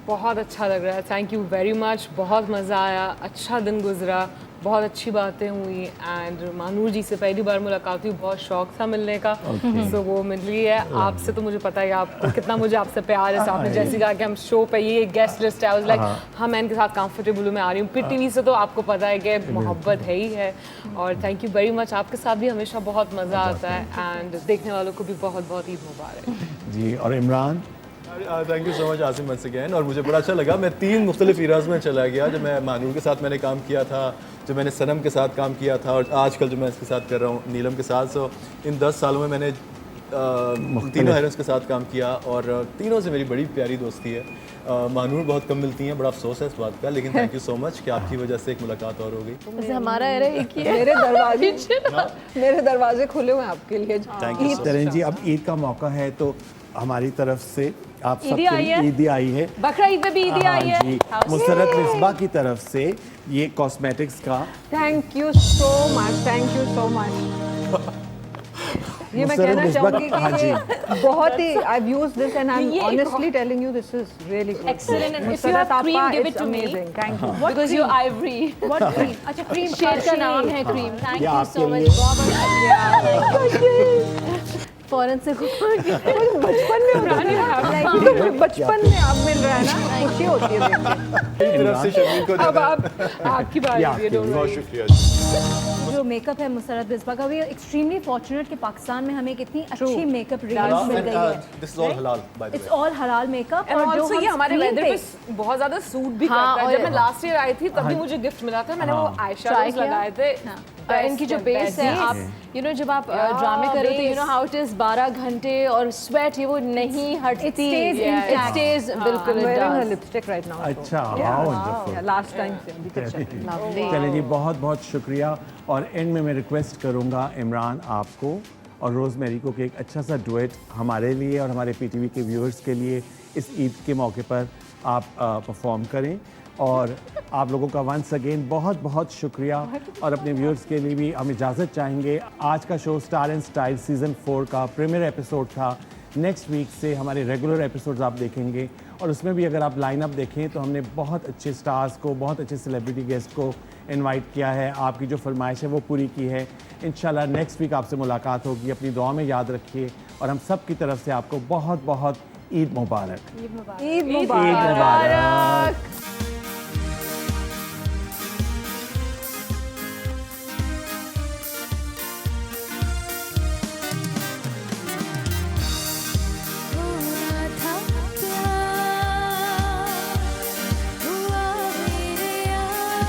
बहुत अच्छा लग रहा है, थैंक यू वेरी मच। बहुत मज़ा आया, अच्छा दिन गुजरा, बहुत अच्छी बातें हुई। एंड महानूर जी से पहली बार मुलाकात हुई, बहुत शौक था मिलने का, तो वो मिल रही है। आपसे तो मुझे पता है आपको कितना मुझे आपसे प्यार है। आपने जैसे कहा कि हम शो पे, ये गेस्ट लिस्ट है, लाइक हाँ, मैं इनके साथ कंफर्टेबल हूँ, मैं आ रही हूँ। पीटीवी से तो आपको पता है कि मोहब्बत है ही है। और थैंक यू वेरी मच, आपके साथ भी हमेशा बहुत मज़ा आता है। एंड देखने वालों को भी बहुत बहुत ईद मुबारक जी। और Imran? Thank you so much Asim once again. और मुझे बड़ा अच्छा लगा, मैं 3 मुख्तलिफ इराज में चला गया। जब मैं मानूर के साथ मैंने काम किया था, जब मैंने सनम के साथ काम किया था, और आजकल जो मैं इसके साथ कर रहा हूँ नीलम के साथ। सो इन 10 सालों में मैंने तीनों हीरोइंस के साथ काम किया और तीनों से मेरी बड़ी प्यारी दोस्ती है। मानूर बहुत कम मिलती हैं, बड़ा अफसोस है इस बात का, लेकिन थैंक यू सो मच कि आपकी वजह से एक मुलाकात और हो गई। वैसे हमारा एरा एक ही है। मेरे दरवाजे खुले हुए हैं आपके लिए। Thank you. तरण जी, अब ईद का मौका है तो हमारी तरफ से आप ईदी सबके आई लिए है। ईदी आई है। बकरा ईद पे भी ईदी आई है। जी, मुसरत मिसबा की तरफ से ये कॉस्मेटिक्स का thank you so much, thank you so much. ये मैं मुसरत कहना मिसबा- चाहूंगी हाँ जी। कि बहुत ही आई यूज दिस एंड आई ये एम एक honestly telling you this is really good. Excellent, and if you Musarrat have cream, आपा, give it it's to me. amazing. Thank you. Because you ivory. What cream? अच्छा cream shade का नाम है cream. Thank ये you आपके सो लिए। Much. फौरन से बचपन में बचपन में आप मिल रहा है ना, खुशी होती है देख के। मेरी तरफ से शर्मीन को अब ज़्यादा आपकी बारी या, है, don't बहुत worry. शुक्रिया। जो मेकअप है मुसरत बिस्बा का, वी आर एक्सट्रीमली फॉर्चुनेट कि पाकिस्तान में हमें एक इतनी अच्छी मेकअप रेंज मिल गई है। दिस इज ऑल हलाल बाय द इट्स ऑल हलाल मेकअप। And और जो also हम ये हमारे screen वेदर पे- पे बहुत ज्यादा सूट भी हाँ, करता है। और जब मैं लास्ट ईयर आई थी तभी मुझे गिफ्ट मिला था, मैंने वो आई Try किया? लगाए थे। इनकी जो बेस है, आप जब आप ड्रामे कर रहे हो तो base. हाउ इट इज 12 घंटे और स्वेट ये वो नहीं हटती। stays It intact. stays बिल्कुल I'm it wearing a does. lipstick right now. अच्छा, हाँ, wonderful. लास्ट टाइम से अभी तक चल रही है। चलिए जी, बहुत बहुत शुक्रिया। और एंड में मैं रिक्वेस्ट करूंगा इमरान आपको और रोज़मेरी को कि एक अच्छा सा डुएट हमारे लिए और हमारे पीटीवी के व्यूअर्स के लिए इस ईद के मौके पर आप परफॉर्म करें। और आप लोगों का वंस अगेन बहुत बहुत शुक्रिया। और अपने व्यूअर्स के लिए भी हम इजाज़त चाहेंगे। आज का show star and Style season 4 का प्रीमियर एपिसोड था। नेक्स्ट वीक से हमारे रेगुलर एपिसोड्स आप देखेंगे और उसमें भी अगर आप लाइनअप देखें तो हमने बहुत अच्छे स्टार्स को, बहुत अच्छे सेलिब्रिटी गेस्ट को इनवाइट किया है। आपकी जो फरमाइश है वो पूरी की है। इंशाल्लाह नेक्स्ट वीक आपसे मुलाकात होगी। अपनी दुआ में याद रखिए और हम सब की तरफ से आपको बहुत बहुत ईद मुबारक। ईद ईद मुबारक। मुबारक। होना था प्यार हुआ मेरे यार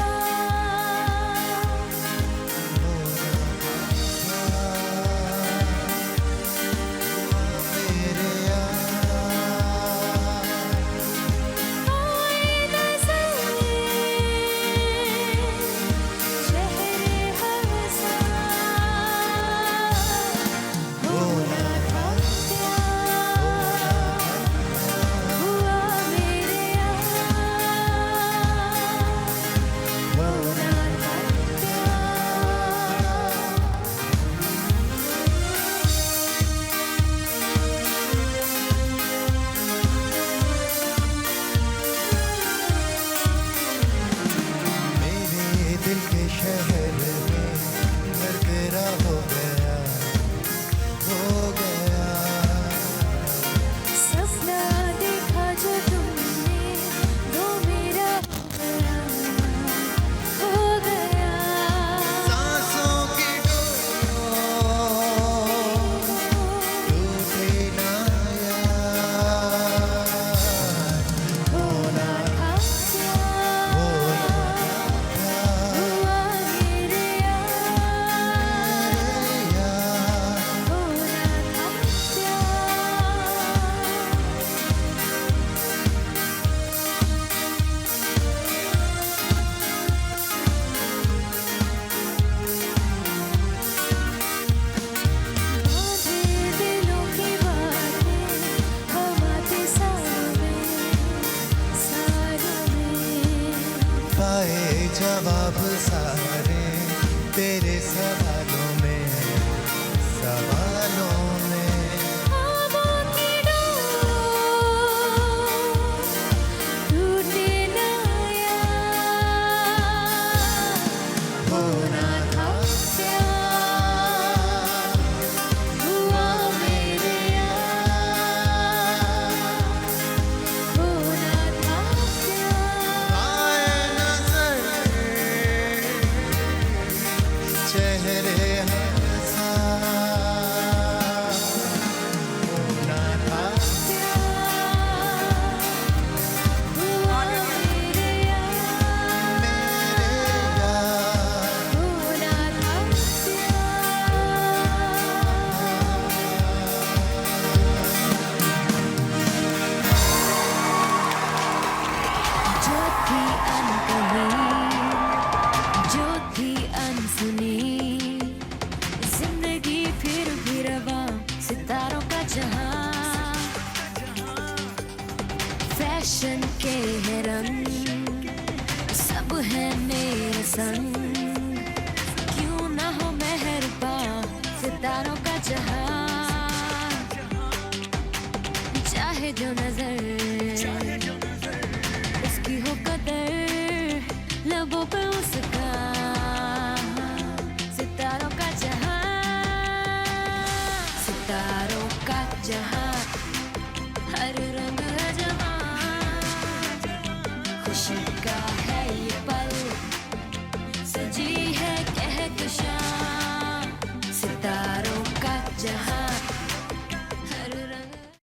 जिंदगी फिर भी रवा सितारों का जहां फैशन के है रंग सब है मेरे संग क्यों ना हो मेहरबान सितारों का जहां चाहे जो नजर उसकी हो कदर लबों पे उसका सितारों का जहां सितारों